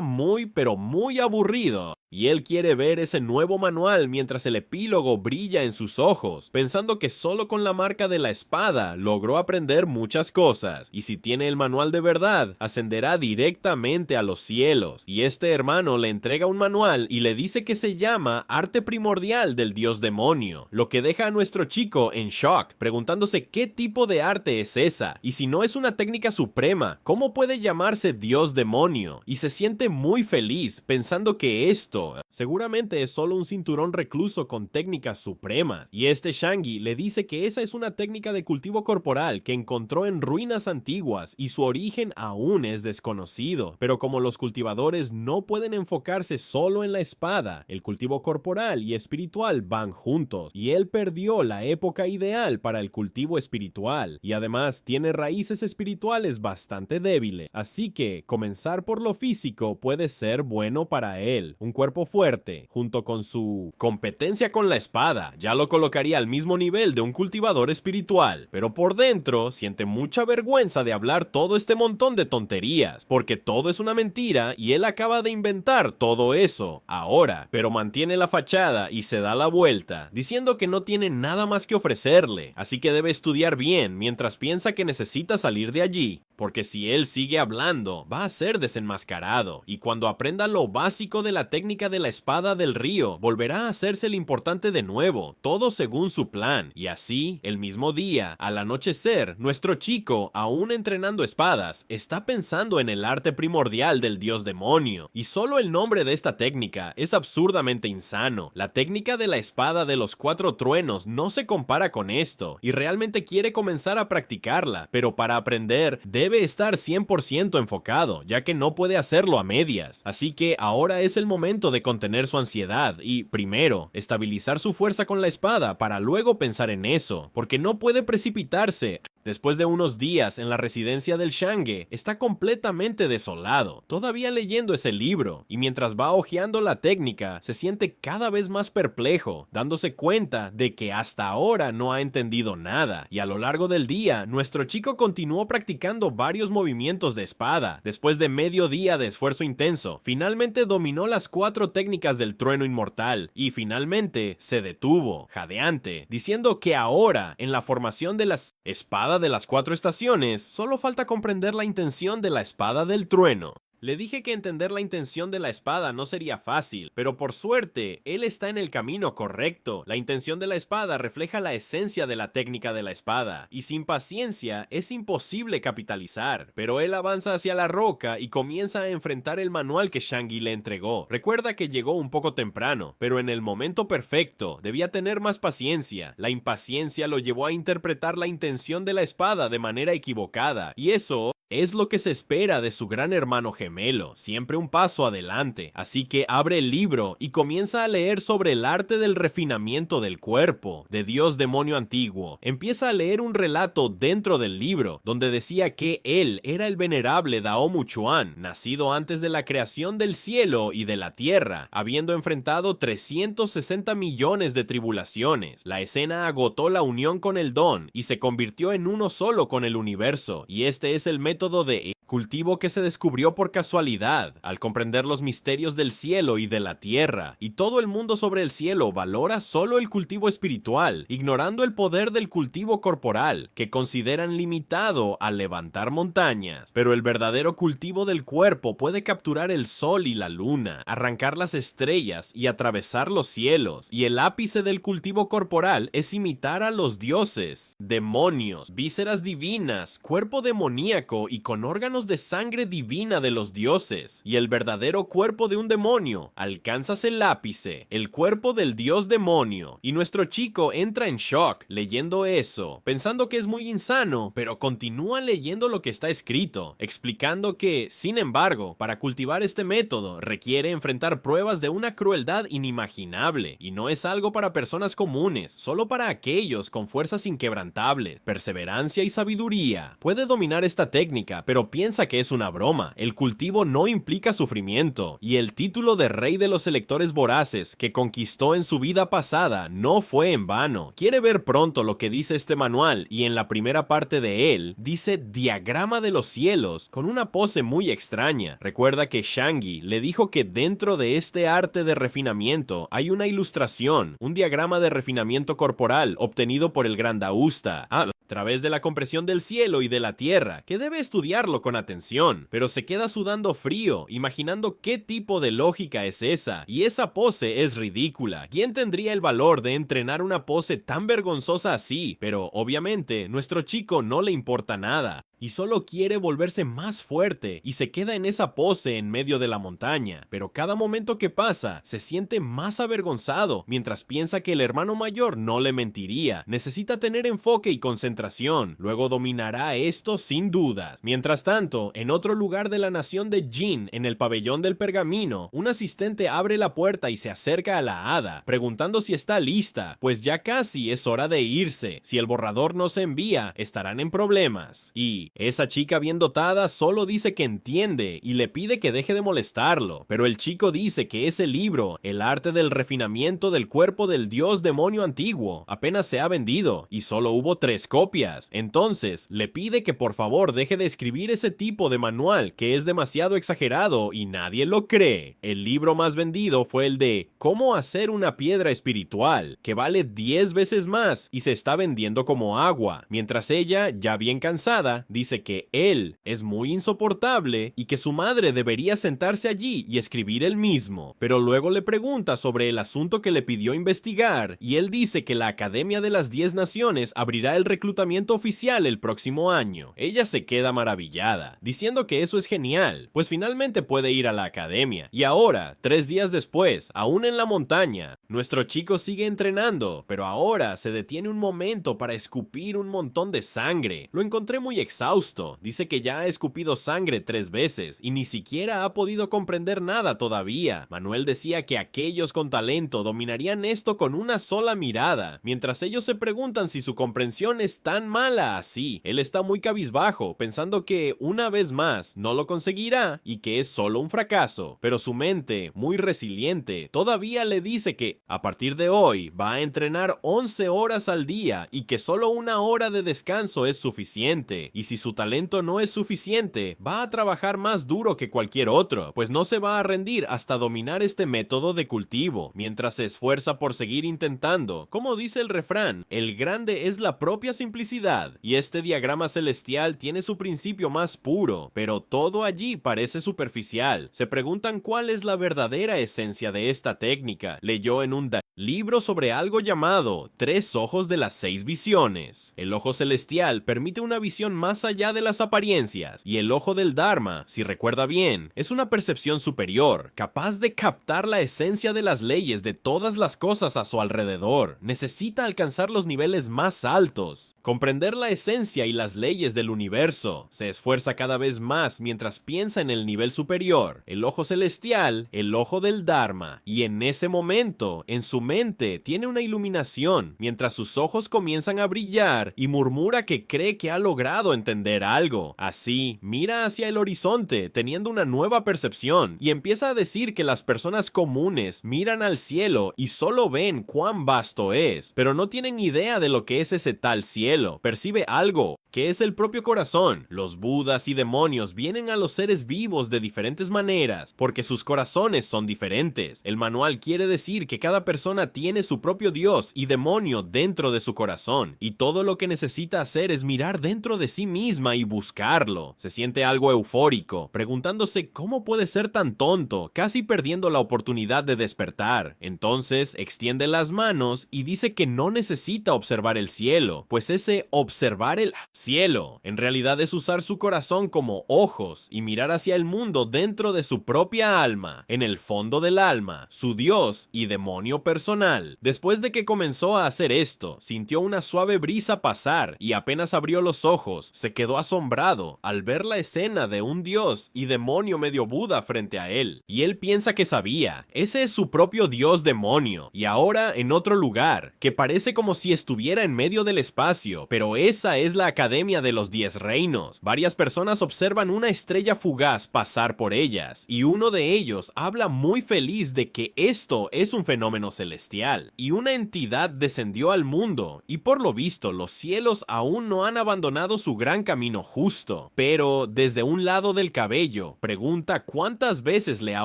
[SPEAKER 1] muy pero muy aburrido. Y él quiere ver ese nuevo manual mientras el epílogo brilla en sus ojos, pensando que solo con la marca de la espada logró aprender muchas cosas, y si tiene el manual de verdad, ascenderá directamente a los cielos. Y este hermano le entrega un manual y le dice que se llama Arte Primordial del Dios Demonio, lo que deja a nuestro chico en shock, preguntándose qué tipo de arte es esa, y si no es una técnica suprema, ¿cómo puede llamarse Dios Demonio? Y se siente muy feliz pensando que esto seguramente es solo un cinturón recluso con técnicas supremas, y este Shangi le dice que esa es una técnica de cultivo corporal que encontró en ruinas antiguas y su origen aún es desconocido, pero como los cultivadores no pueden enfocarse solo en la espada, el cultivo corporal y espiritual van juntos, y él perdió la época ideal para el cultivo espiritual, y además tiene raíces espirituales bastante débiles, así que comenzar por lo físico puede ser bueno para él. Un cuerpo fuerte, junto con su competencia con la espada, ya lo colocaría al mismo nivel de un cultivador espiritual, pero por dentro siente mucha vergüenza de hablar todo este montón de tonterías, porque todo es una mentira y él acaba de inventar todo eso, ahora, pero mantiene la fachada y se da la vuelta, diciendo que no tiene nada más que ofrecerle, así que debe estudiar bien mientras piensa que necesita salir de allí, porque si él sigue hablando, va a ser desenmascarado, y cuando aprenda lo básico de la técnica de la espada del río, volverá a hacerse el importante de nuevo, todo según su plan, y así, el mismo día, al anochecer, nuestro chico, aún entrenando espadas, está pensando en el arte primordial del dios demonio, y solo el nombre de esta técnica es absurdamente insano. La técnica de la espada de los 4 truenos no se compara con esto, y realmente quiere comenzar a practicarla, pero para aprender, debe estar 100% enfocado, ya que no puede hacerlo a medias, así que ahora es el momento de contener su ansiedad y, primero, estabilizar su fuerza con la espada para luego pensar en eso, porque no puede precipitarse. Después de unos días en la residencia del Shange, está completamente desolado, todavía leyendo ese libro, y mientras va hojeando la técnica, se siente cada vez más perplejo, dándose cuenta de que hasta ahora no ha entendido nada, y a lo largo del día, nuestro chico continuó practicando varios movimientos de espada. Después de medio día de esfuerzo intenso, finalmente dominó las 4 técnicas del trueno inmortal, y finalmente se detuvo, jadeante, diciendo que ahora, en la formación de las espada de las 4 estaciones, solo falta comprender la intención de la espada del trueno. Le dije que entender la intención de la espada no sería fácil, pero por suerte, él está en el camino correcto. La intención de la espada refleja la esencia de la técnica de la espada, y sin paciencia es imposible capitalizar. Pero él avanza hacia la roca y comienza a enfrentar el manual que Shangi le entregó. Recuerda que llegó un poco temprano, pero en el momento perfecto, debía tener más paciencia. La impaciencia lo llevó a interpretar la intención de la espada de manera equivocada, y eso es lo que se espera de su gran hermano gemelo, siempre un paso adelante, así que abre el libro y comienza a leer sobre el arte del refinamiento del cuerpo, de Dios Demonio Antiguo. Empieza a leer un relato dentro del libro, donde decía que él era el venerable Daomu Chuan, nacido antes de la creación del cielo y de la tierra, habiendo enfrentado 360 millones de tribulaciones. La escena agotó la unión con el don y se convirtió en uno solo con el universo, y este es el método de cultivo que se descubrió por casualidad, al comprender los misterios del cielo y de la tierra, y todo el mundo sobre el cielo valora solo el cultivo espiritual, ignorando el poder del cultivo corporal, que consideran limitado al levantar montañas. Pero el verdadero cultivo del cuerpo puede capturar el sol y la luna, arrancar las estrellas y atravesar los cielos, y el ápice del cultivo corporal es imitar a los dioses, demonios, vísceras divinas, cuerpo demoníaco y con órganos de sangre divina de los dioses, y el verdadero cuerpo de un demonio. Alcanzas el ápice, el cuerpo del dios demonio, y nuestro chico entra en shock leyendo eso, pensando que es muy insano, pero continúa leyendo lo que está escrito, explicando que, sin embargo, para cultivar este método requiere enfrentar pruebas de una crueldad inimaginable, y no es algo para personas comunes, solo para aquellos con fuerzas inquebrantables, perseverancia y sabiduría. Puede dominar esta técnica, pero piensa que es una broma. El cultivo no implica sufrimiento, y el título de rey de los electores voraces que conquistó en su vida pasada no fue en vano. Quiere ver pronto lo que dice este manual, y en la primera parte de él dice diagrama de los cielos con una pose muy extraña. Recuerda que Shangi le dijo que dentro de este arte de refinamiento hay una ilustración, un diagrama de refinamiento corporal obtenido por el Gran Dausta, a través de la compresión del cielo y de la tierra, que debe estudiarlo con atención, pero se queda sudando frío, imaginando qué tipo de lógica es esa, y esa pose es ridícula. ¿Quién tendría el valor de entrenar una pose tan vergonzosa así? Pero obviamente, nuestro chico no le importa nada, y solo quiere volverse más fuerte, y se queda en esa pose en medio de la montaña, pero cada momento que pasa, se siente más avergonzado, mientras piensa que el hermano mayor no le mentiría. Necesita tener enfoque y concentración, luego dominará esto sin dudas. Mientras tanto, en otro lugar de la nación de Jin, en el pabellón del pergamino, un asistente abre la puerta y se acerca a la hada, preguntando si está lista, pues ya casi es hora de irse. Si el borrador no se envía, estarán en problemas, y esa chica bien dotada solo dice que entiende y le pide que deje de molestarlo, pero el chico dice que ese libro, el arte del refinamiento del cuerpo del dios demonio antiguo, apenas se ha vendido y solo hubo 3 copias. Entonces le pide que por favor deje de escribir ese tipo de manual que es demasiado exagerado y nadie lo cree. El libro más vendido fue el de Cómo hacer una piedra espiritual, que vale 10 veces más y se está vendiendo como agua, mientras ella, ya bien cansada, dice que él es muy insoportable y que su madre debería sentarse allí y escribir él mismo, pero luego le pregunta sobre el asunto que le pidió investigar y él dice que la Academia de las 10 Naciones abrirá el reclutamiento oficial el próximo año. Ella se queda maravillada, diciendo que eso es genial, pues finalmente puede ir a la academia. Y ahora, 3 días después, aún en la montaña, nuestro chico sigue entrenando, pero ahora se detiene un momento para escupir un montón de sangre. Lo encontré muy exhausto. Dice que ya ha escupido sangre 3 veces y ni siquiera ha podido comprender nada todavía. Manuel decía que aquellos con talento dominarían esto con una sola mirada, mientras ellos se preguntan si su comprensión es tan mala así. Él está muy cabizbajo, pensando que una vez más no lo conseguirá y que es solo un fracaso, pero su mente, muy resiliente, todavía le dice que a partir de hoy va a entrenar 11 horas al día y que solo 1 hora de descanso es suficiente, y si su talento no es suficiente, va a trabajar más duro que cualquier otro, pues no se va a rendir hasta dominar este método de cultivo, mientras se esfuerza por seguir intentando. Como dice el refrán, el grande es la propia simplicidad, y este diagrama celestial tiene su principio más puro, pero todo allí parece superficial. Se preguntan cuál es la verdadera esencia de esta técnica. Leyó en un libro sobre algo llamado 3 ojos de las 6 visiones. El ojo celestial permite una visión más allá de las apariencias, y el ojo del Dharma, si recuerda bien, es una percepción superior, capaz de captar la esencia de las leyes de todas las cosas a su alrededor. Necesita alcanzar los niveles más altos, comprender la esencia y las leyes del universo. Se esfuerza cada vez más mientras piensa en el nivel superior, el ojo celestial, el ojo del Dharma, y en ese momento, en su mente tiene una iluminación, mientras sus ojos comienzan a brillar y murmura que cree que ha logrado entender algo. Así, mira hacia el horizonte, teniendo una nueva percepción, y empieza a decir que las personas comunes miran al cielo y solo ven cuán vasto es, pero no tienen idea de lo que es ese tal cielo. Percibe algo, que es el propio corazón. Los budas y demonios vienen a los seres vivos de diferentes maneras, porque sus corazones son diferentes. El manual quiere decir que cada persona tiene su propio dios y demonio dentro de su corazón, y todo lo que necesita hacer es mirar dentro de sí misma y buscarlo. Se siente algo eufórico, preguntándose cómo puede ser tan tonto, casi perdiendo la oportunidad de despertar. Entonces extiende las manos y dice que no necesita observar el cielo, pues ese observar el cielo en realidad es usar su corazón como ojos y mirar hacia el mundo dentro de su propia alma, en el fondo del alma, su dios y demonio personal. Después de que comenzó a hacer esto, sintió una suave brisa pasar y apenas abrió los ojos, se quedó asombrado al ver la escena de un dios y demonio medio Buda frente a él. Y él piensa que sabía, ese es su propio dios demonio, y ahora en otro lugar, que parece como si estuviera en medio del espacio, pero esa es la Academia de los 10 Reinos. Varias personas observan una estrella fugaz pasar por ellas, y uno de ellos habla muy feliz de que esto es un fenómeno celestial, y una entidad descendió al mundo, y por lo visto los cielos aún no han abandonado su gran camino justo. Pero desde un lado del cabello, pregunta cuántas veces le ha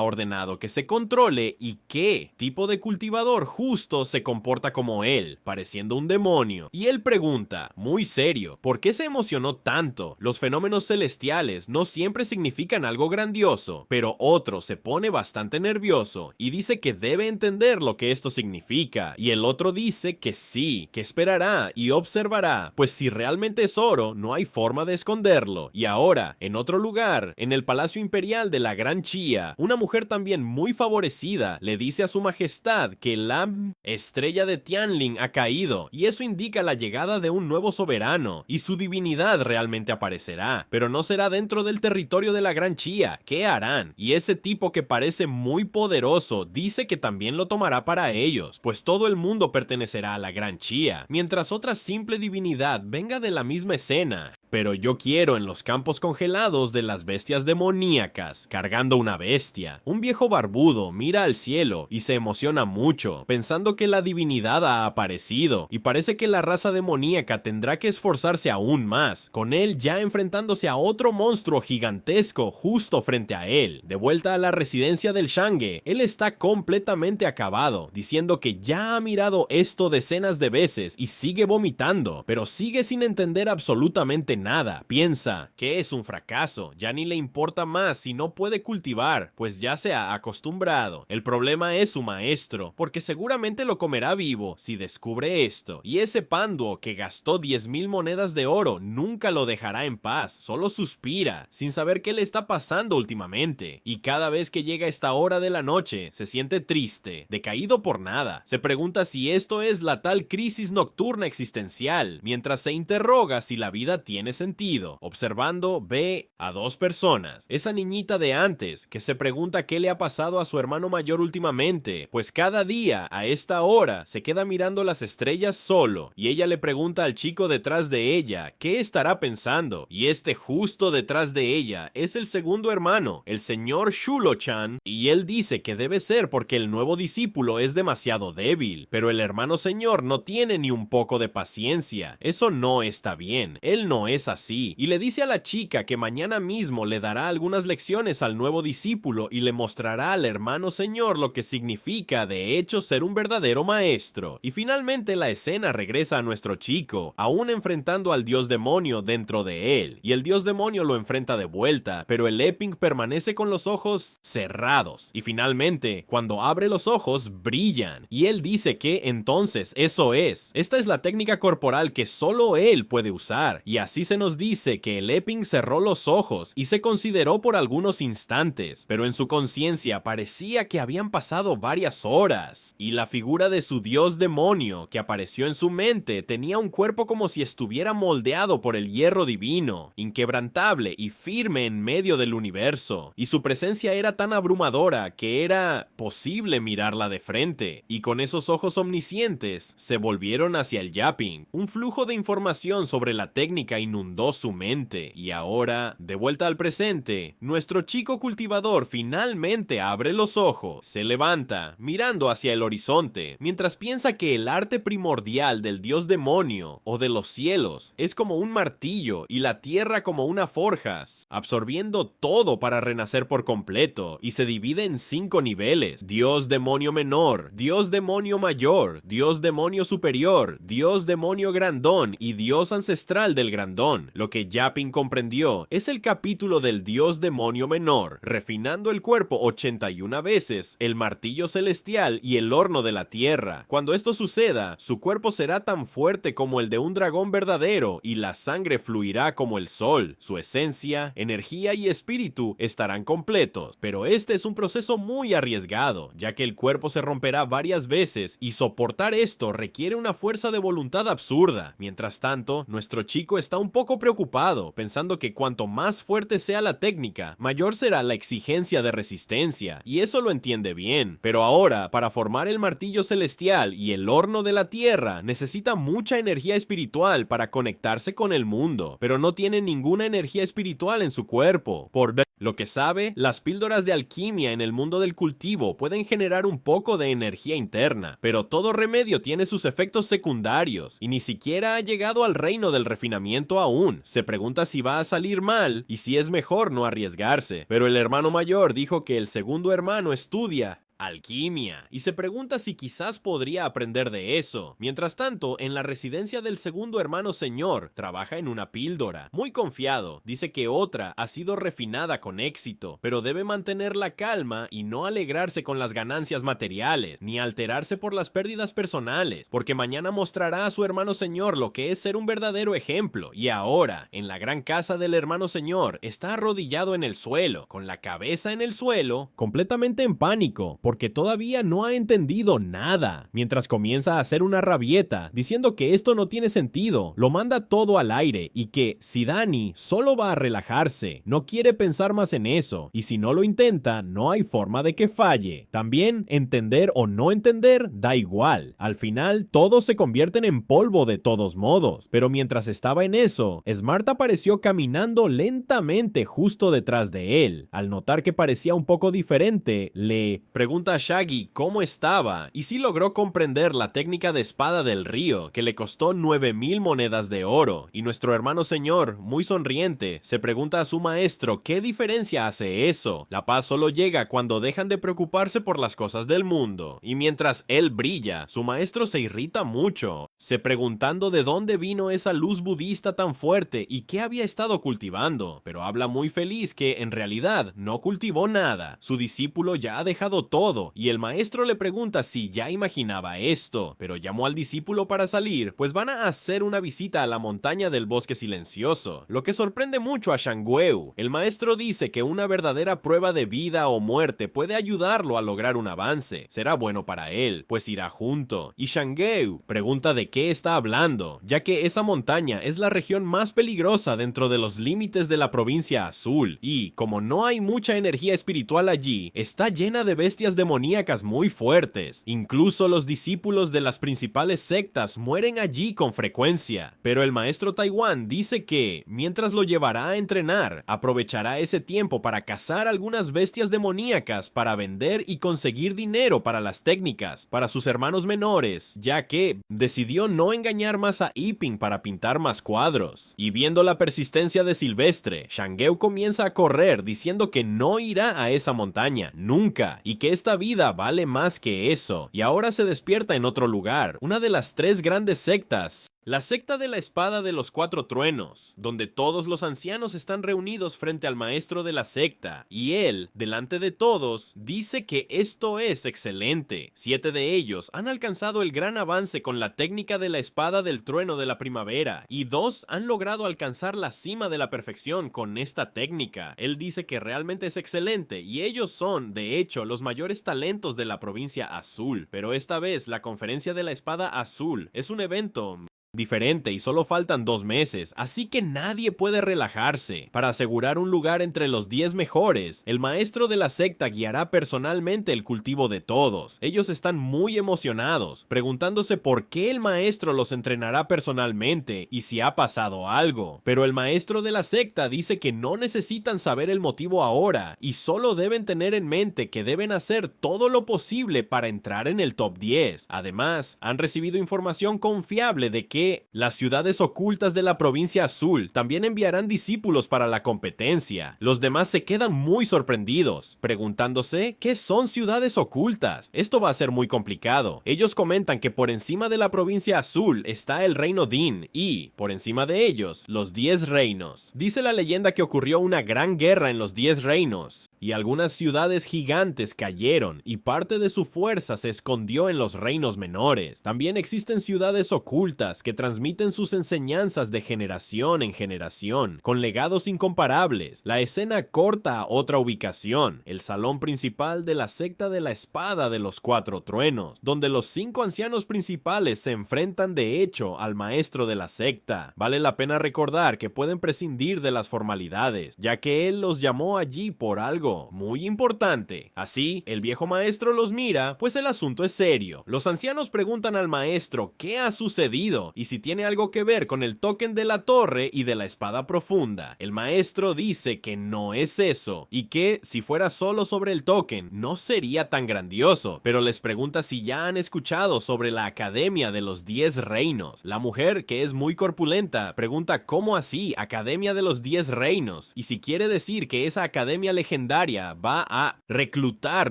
[SPEAKER 1] ordenado que se controle y qué tipo de cultivador justo se comporta como él, pareciendo un demonio. Y él pregunta, muy serio, ¿por qué se emocionó tanto? Los fenómenos celestiales no siempre significan algo grandioso, pero otro se pone bastante nervioso y dice que debe entender lo que esto significa, y el otro dice que sí, que esperará y observará, pues si realmente es oro, no hay forma de esconderlo. Y ahora, en otro lugar, en el Palacio Imperial de la Gran Chía, una mujer también muy favorecida le dice a su majestad que la estrella de Tianlin ha caído, y eso indica la llegada de un nuevo soberano, y su divinidad realmente aparecerá, pero no será dentro del territorio de la Gran Chía. ¿Qué harán? Y ese tipo que parece muy poderoso dice que también lo tomará para ellos, pues todo el mundo pertenecerá a la Gran Chía, mientras otra simple divinidad venga de la misma escena. Pero yo quiero en los campos congelados de las bestias demoníacas, cargando una bestia. Un viejo barbudo mira al cielo y se emociona mucho, pensando que la divinidad ha aparecido, y parece que la raza demoníaca tendrá que esforzarse aún más, con él ya enfrentándose a otro monstruo gigantesco justo frente a él. De vuelta a la residencia del Shange, él está completamente acabado, diciendo que ya ha mirado esto decenas de veces y sigue vomitando, pero sigue sin entender absolutamente nada. Piensa que es un fracaso, ya ni le importa más si no puede cultivar, pues ya se ha acostumbrado. El problema es su maestro, porque seguramente lo comerá vivo si descubre esto, y ese Panduo que gastó 10,000 monedas de oro nunca lo dejará en paz, solo suspira, sin saber qué le está pasando últimamente, y cada vez que llega esta hora de la noche, se siente triste, decaído por nada. Se pregunta si esto es la tal crisis nocturna existencial, mientras se interroga si la vida tiene sentido. Observando, ve a dos personas. Esa niñita de antes, que se pregunta qué le ha pasado a su hermano mayor últimamente, pues cada día, a esta hora, se queda mirando las estrellas solo, y ella le pregunta al chico detrás de ella qué estará pensando, y este justo detrás de ella es el segundo hermano, el señor Shulo-chan, y él dice que debe ser porque el nuevo discípulo es demasiado débil, pero el hermano señor no tiene ni un poco de paciencia. Eso no está bien, él no es así, y le dice a la chica que mañana mismo le dará algunas lecciones al nuevo discípulo y le mostrará al hermano señor lo que significa de hecho ser un verdadero maestro. Y finalmente la escena regresa a nuestro chico, aún enfrentando al dios demonio dentro de él, y el dios demonio lo enfrenta de vuelta, pero el Epping permanece con los ojos cerrados, y finalmente, cuando abre los ojos, brillan, y él dice que entonces eso es. Esta es la técnica corporal que solo él puede usar, y así aquí se nos dice que el Epping cerró los ojos y se consideró por algunos instantes, pero en su conciencia parecía que habían pasado varias horas, y la figura de su dios demonio que apareció en su mente tenía un cuerpo como si estuviera moldeado por el hierro divino, inquebrantable y firme en medio del universo, y su presencia era tan abrumadora que era posible mirarla de frente, y con esos ojos omniscientes se volvieron hacia el Yapping. Un flujo de información sobre la técnica inundó su mente, y ahora, de vuelta al presente, nuestro chico cultivador finalmente abre los ojos, se levanta, mirando hacia el horizonte, mientras piensa que el arte primordial del dios demonio, o de los cielos, es como un martillo y la tierra como una forjas, absorbiendo todo para renacer por completo, y se divide en 5 niveles: dios demonio menor, dios demonio mayor, dios demonio superior, dios demonio grandón y dios ancestral del grandón. Lo que Yapping comprendió es el capítulo del dios demonio menor, refinando el cuerpo 81 veces, el martillo celestial y el horno de la tierra. Cuando esto suceda, su cuerpo será tan fuerte como el de un dragón verdadero y la sangre fluirá como el sol. Su esencia, energía y espíritu estarán completos, pero este es un proceso muy arriesgado, ya que el cuerpo se romperá varias veces y soportar esto requiere una fuerza de voluntad absurda. Mientras tanto, nuestro chico está un poco preocupado, pensando que cuanto más fuerte sea la técnica, mayor será la exigencia de resistencia, y eso lo entiende bien. Pero ahora, para formar el martillo celestial y el horno de la tierra, necesita mucha energía espiritual para conectarse con el mundo, pero no tiene ninguna energía espiritual en su cuerpo. Por lo que sabe, las píldoras de alquimia en el mundo del cultivo pueden generar un poco de energía interna, pero todo remedio tiene sus efectos secundarios, y ni siquiera ha llegado al reino del refinamiento aún. Se pregunta si va a salir mal, y si es mejor no arriesgarse, pero el hermano mayor dijo que el segundo hermano estudia alquimia, y se pregunta si quizás podría aprender de eso. Mientras tanto, en la residencia del segundo hermano señor, trabaja en una píldora. Muy confiado, dice que otra ha sido refinada con éxito, pero debe mantener la calma y no alegrarse con las ganancias materiales, ni alterarse por las pérdidas personales, porque mañana mostrará a su hermano señor lo que es ser un verdadero ejemplo. Y ahora, en la gran casa del hermano señor, está arrodillado en el suelo, con la cabeza en el suelo, completamente en pánico, porque todavía no ha entendido nada, mientras comienza a hacer una rabieta, diciendo que esto no tiene sentido, lo manda todo al aire, y que si Danny solo va a relajarse, no quiere pensar más en eso, y si no lo intenta, no hay forma de que falle. También, entender o no entender, da igual, al final todos se convierten en polvo de todos modos, pero mientras estaba en eso, Smart apareció caminando lentamente justo detrás de él. Al notar que parecía un poco diferente, le pregunta a Shaggy cómo estaba y si logró comprender la técnica de espada del río, que le costó 9000 monedas de oro, y nuestro hermano señor, muy sonriente, se pregunta a su maestro qué diferencia hace eso. La paz solo llega cuando dejan de preocuparse por las cosas del mundo, y mientras él brilla, su maestro se irrita mucho, se preguntando de dónde vino esa luz budista tan fuerte y qué había estado cultivando, pero habla muy feliz que en realidad no cultivó nada. Su discípulo ya ha dejado todo, y el maestro le pregunta si ya imaginaba esto, pero llamó al discípulo para salir, pues van a hacer una visita a la montaña del bosque silencioso, lo que sorprende mucho a Shangweu. El maestro dice que una verdadera prueba de vida o muerte puede ayudarlo a lograr un avance. Será bueno para él, pues irá junto. Y Shangweu pregunta de qué está hablando, ya que esa montaña es la región más peligrosa dentro de los límites de la provincia azul, y como no hay mucha energía espiritual allí, está llena de bestias demoníacas muy fuertes. Incluso los discípulos de las principales sectas mueren allí con frecuencia. Pero el maestro Taiwan dice que, mientras lo llevará a entrenar, aprovechará ese tiempo para cazar algunas bestias demoníacas para vender y conseguir dinero para las técnicas, para sus hermanos menores, ya que decidió no engañar más a Epping para pintar más cuadros. Y viendo la persistencia de Silvestre, Shangweu comienza a correr diciendo que no irá a esa montaña, nunca, y que esta vida vale más que eso, y ahora se despierta en otro lugar, una de las 3 grandes sectas La secta de la espada de los cuatro truenos, donde todos los ancianos están reunidos frente al maestro de la secta, y él, delante de todos, dice que esto es excelente. 7 de ellos han alcanzado el gran avance con la técnica de la espada del trueno de la primavera, y 2 han logrado alcanzar la cima de la perfección con esta técnica. Él dice que realmente es excelente, y ellos son, de hecho, los mayores talentos de la provincia azul. Pero esta vez, la conferencia de la espada azul es un evento diferente y solo faltan 2 meses, así que nadie puede relajarse. Para asegurar un lugar entre los 10 mejores, el maestro de la secta guiará personalmente el cultivo de todos. Ellos están muy emocionados, preguntándose por qué el maestro los entrenará personalmente y si ha pasado algo. Pero el maestro de la secta dice que no necesitan saber el motivo ahora y solo deben tener en mente que deben hacer todo lo posible para entrar en el top 10. Además, han recibido información confiable de que las ciudades ocultas de la provincia azul también enviarán discípulos para la competencia. Los demás se quedan muy sorprendidos, preguntándose ¿qué son ciudades ocultas? Esto va a ser muy complicado. Ellos comentan que por encima de la provincia azul está el reino Din y, por encima de ellos, los 10 reinos. Dice la leyenda que ocurrió una gran guerra en los 10 reinos y algunas ciudades gigantes cayeron y parte de su fuerza se escondió en los reinos menores. También existen ciudades ocultas que transmiten sus enseñanzas de generación en generación, con legados incomparables. La escena corta a otra ubicación, el salón principal de la secta de la espada de los cuatro truenos, donde los 5 ancianos principales se enfrentan de hecho al maestro de la secta. Vale la pena recordar que pueden prescindir de las formalidades, ya que él los llamó allí por algo muy importante. Así, el viejo maestro los mira, pues el asunto es serio. Los ancianos preguntan al maestro qué ha sucedido y si tiene algo que ver con el token de la torre y de la espada profunda. El maestro dice que no es eso, y que si fuera solo sobre el token, no sería tan grandioso, pero les pregunta si ya han escuchado sobre la Academia de los 10 Reinos. La mujer, que es muy corpulenta, pregunta ¿cómo así? Academia de los 10 Reinos, y si quiere decir que esa academia legendaria va a reclutar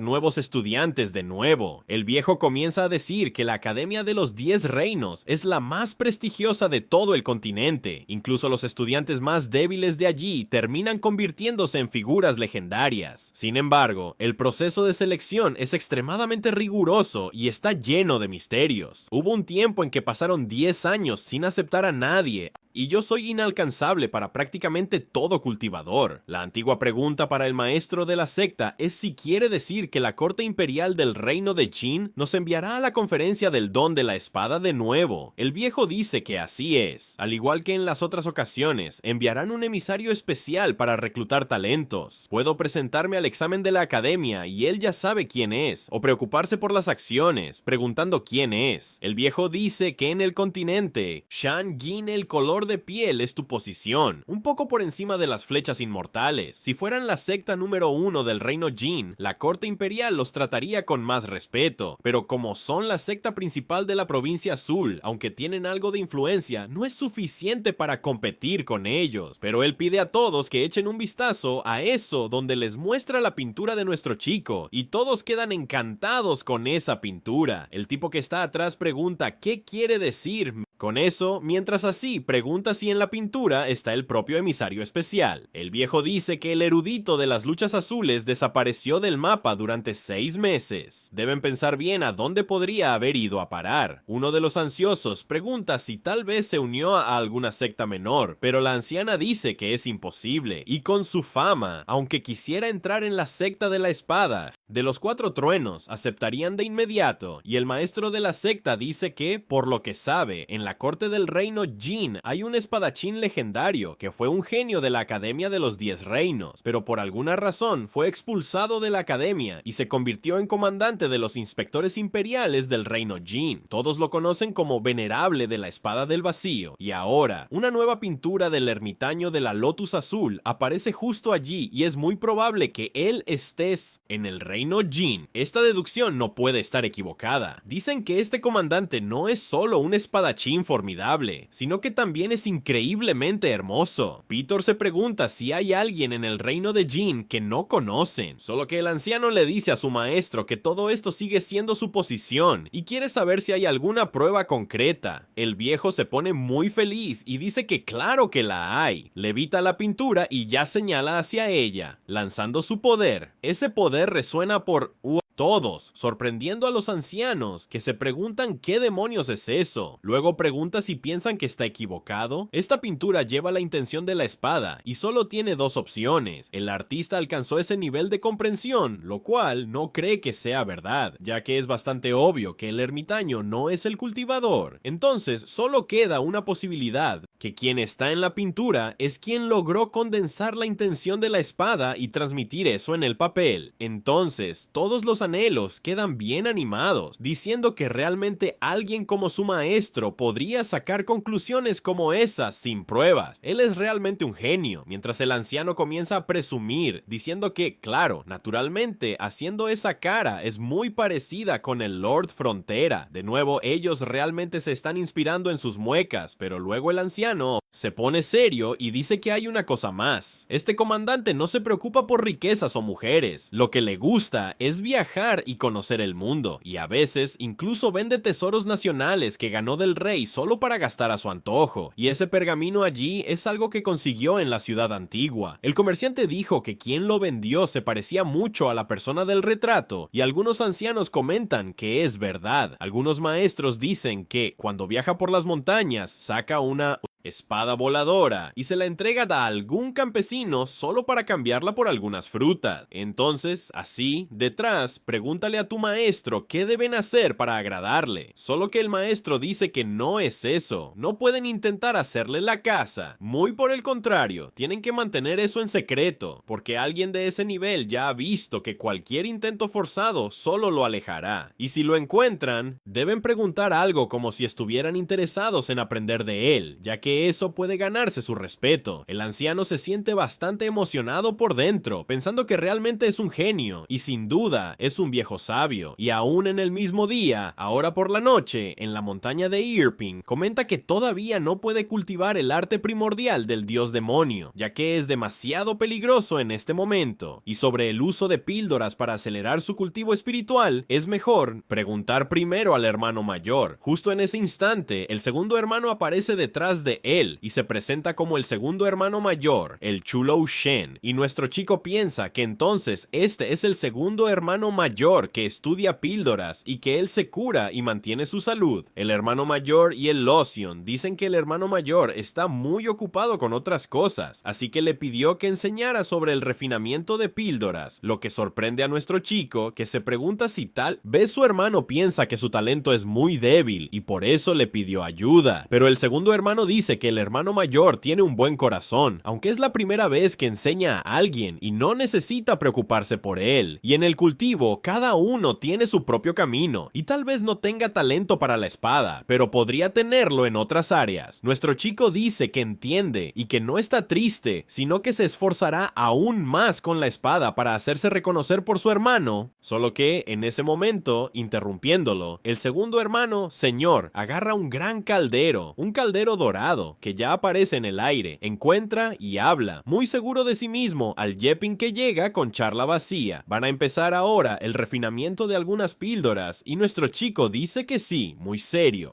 [SPEAKER 1] nuevos estudiantes de nuevo. El viejo comienza a decir que la Academia de los 10 Reinos es la más prestigiosa de todo el continente. Incluso los estudiantes más débiles de allí terminan convirtiéndose en figuras legendarias. Sin embargo, el proceso de selección es extremadamente riguroso y está lleno de misterios. Hubo un tiempo en que pasaron 10 años sin aceptar a nadie, y yo soy inalcanzable para prácticamente todo cultivador. La antigua pregunta para el maestro de la secta es si quiere decir que la corte imperial del reino de Qin nos enviará a la conferencia del don de la espada de nuevo. El viejo dice que así es. Al igual que en las otras ocasiones, enviarán un emisario especial para reclutar talentos. Puedo presentarme al examen de la academia y él ya sabe quién es, o preocuparse por las acciones, preguntando quién es. El viejo dice que en el continente, Shan Yin el color de piel es tu posición, un poco por encima de las flechas inmortales. Si fueran la secta número 1 del reino Jin, la corte imperial los trataría con más respeto, pero como son la secta principal de la provincia azul, aunque tienen algo de influencia, no es suficiente para competir con ellos. Pero él pide a todos que echen un vistazo a eso donde les muestra la pintura de nuestro chico, y todos quedan encantados con esa pintura. El tipo que está atrás pregunta ¿qué quiere decir con eso? Mientras así pregunta si en la pintura está el propio emisario especial. El viejo dice que el erudito de las luchas azules desapareció del mapa durante 6 meses. Deben pensar bien a dónde podría haber ido a parar. Uno de los ansiosos pregunta si tal vez se unió a alguna secta menor, pero la anciana dice que es imposible, y con su fama, aunque quisiera entrar en la secta de la espada de los cuatro truenos, aceptarían de inmediato, y el maestro de la secta dice que, por lo que sabe, en la corte del reino Jin hay un espadachín legendario que fue un genio de la Academia de los 10 Reinos, pero por alguna razón fue expulsado de la academia y se convirtió en comandante de los inspectores imperiales del reino Jin. Todos lo conocen como Venerable de la Espada del Vacío, y ahora, una nueva pintura del ermitaño de la Lotus Azul aparece justo allí, y es muy probable que él estés en el reino Jin. Esta deducción no puede estar equivocada. Dicen que este comandante no es solo un espadachín formidable, sino que también es increíblemente hermoso. Peter se pregunta si hay alguien en el reino de Jin que no conocen, solo que el anciano le dice a su maestro que todo esto sigue siendo suposición y quiere saber si hay alguna prueba concreta. El viejo se pone muy feliz y dice que claro que la hay. Levita la pintura y ya señala hacia ella, lanzando su poder. Ese poder resuena por todos, sorprendiendo a los ancianos, que se preguntan qué demonios es eso. Luego pregunta si piensan que está equivocado. Esta pintura lleva la intención de la espada y solo tiene dos opciones. El artista alcanzó ese nivel de comprensión, lo cual no cree que sea verdad, ya que es bastante obvio que el ermitaño no es el cultivador. Entonces, solo queda una posibilidad, que quien está en la pintura es quien logró condensar la intención de la espada y transmitir eso en el papel. Entonces, todos los anhelos quedan bien animados, diciendo que realmente alguien como su maestro podría sacar conclusiones como esas sin pruebas. Él es realmente un genio, mientras el anciano comienza a presumir, diciendo que, claro, naturalmente, haciendo esa cara es muy parecida con el Lord Frontera. De nuevo, ellos realmente se están inspirando en sus muecas, pero luego el anciano se pone serio y dice que hay una cosa más. Este comandante no se preocupa por riquezas o mujeres. Lo que le gusta es viajar y conocer el mundo, y a veces incluso vende tesoros nacionales que ganó del rey solo para gastar a su antojo. Y ese pergamino allí es algo que consiguió en la ciudad antigua. El comerciante dijo que quien lo vendió se parecía mucho a la persona del retrato, y algunos ancianos comentan que es verdad. Algunos maestros dicen que cuando viaja por las montañas saca una espada voladora y se la entrega a algún campesino solo para cambiarla por algunas frutas. Entonces, así, detrás, pregúntale a tu maestro qué deben hacer para agradarle. Solo que el maestro dice que no es eso. No pueden intentar hacerle la casa. Muy por el contrario, tienen que mantener eso en secreto, porque alguien de ese nivel ya ha visto que cualquier intento forzado solo lo alejará. Y si lo encuentran, deben preguntar algo como si estuvieran interesados en aprender de él, ya que eso puede ganarse su respeto. El anciano se siente bastante emocionado por dentro, pensando que realmente es un genio, y sin duda es un viejo sabio. Y aún en el mismo día, ahora por la noche, en la montaña de Irping, comenta que todavía no puede cultivar el arte primordial del dios demonio, ya que es demasiado peligroso en este momento. Y sobre el uso de píldoras para acelerar su cultivo espiritual, es mejor preguntar primero al hermano mayor. Justo en ese instante, el segundo hermano aparece detrás de él y se presenta como el segundo hermano mayor, el Chulo Shen, y nuestro chico piensa que entonces este es el segundo hermano mayor que estudia píldoras y que él se cura y mantiene su salud. El hermano mayor y el Losion dicen que el hermano mayor está muy ocupado con otras cosas, así que le pidió que enseñara sobre el refinamiento de píldoras, lo que sorprende a nuestro chico, que se pregunta si tal vez su hermano piensa que su talento es muy débil y por eso le pidió ayuda. Pero el segundo hermano dice que el hermano mayor tiene un buen corazón, aunque es la primera vez que enseña a alguien y no necesita preocuparse por él. Y en el cultivo, cada uno tiene su propio camino, y tal vez no tenga talento para la espada, pero podría tenerlo en otras áreas. Nuestro chico dice que entiende y que no está triste, sino que se esforzará aún más con la espada para hacerse reconocer por su hermano, solo que en ese momento, interrumpiéndolo, el segundo hermano, señor, agarra un gran caldero, un caldero dorado, que ya aparece en el aire, encuentra y habla, muy seguro de sí mismo, al Yepping que llega con charla vacía. Van a empezar ahora el refinamiento de algunas píldoras y nuestro chico dice que sí, muy serio.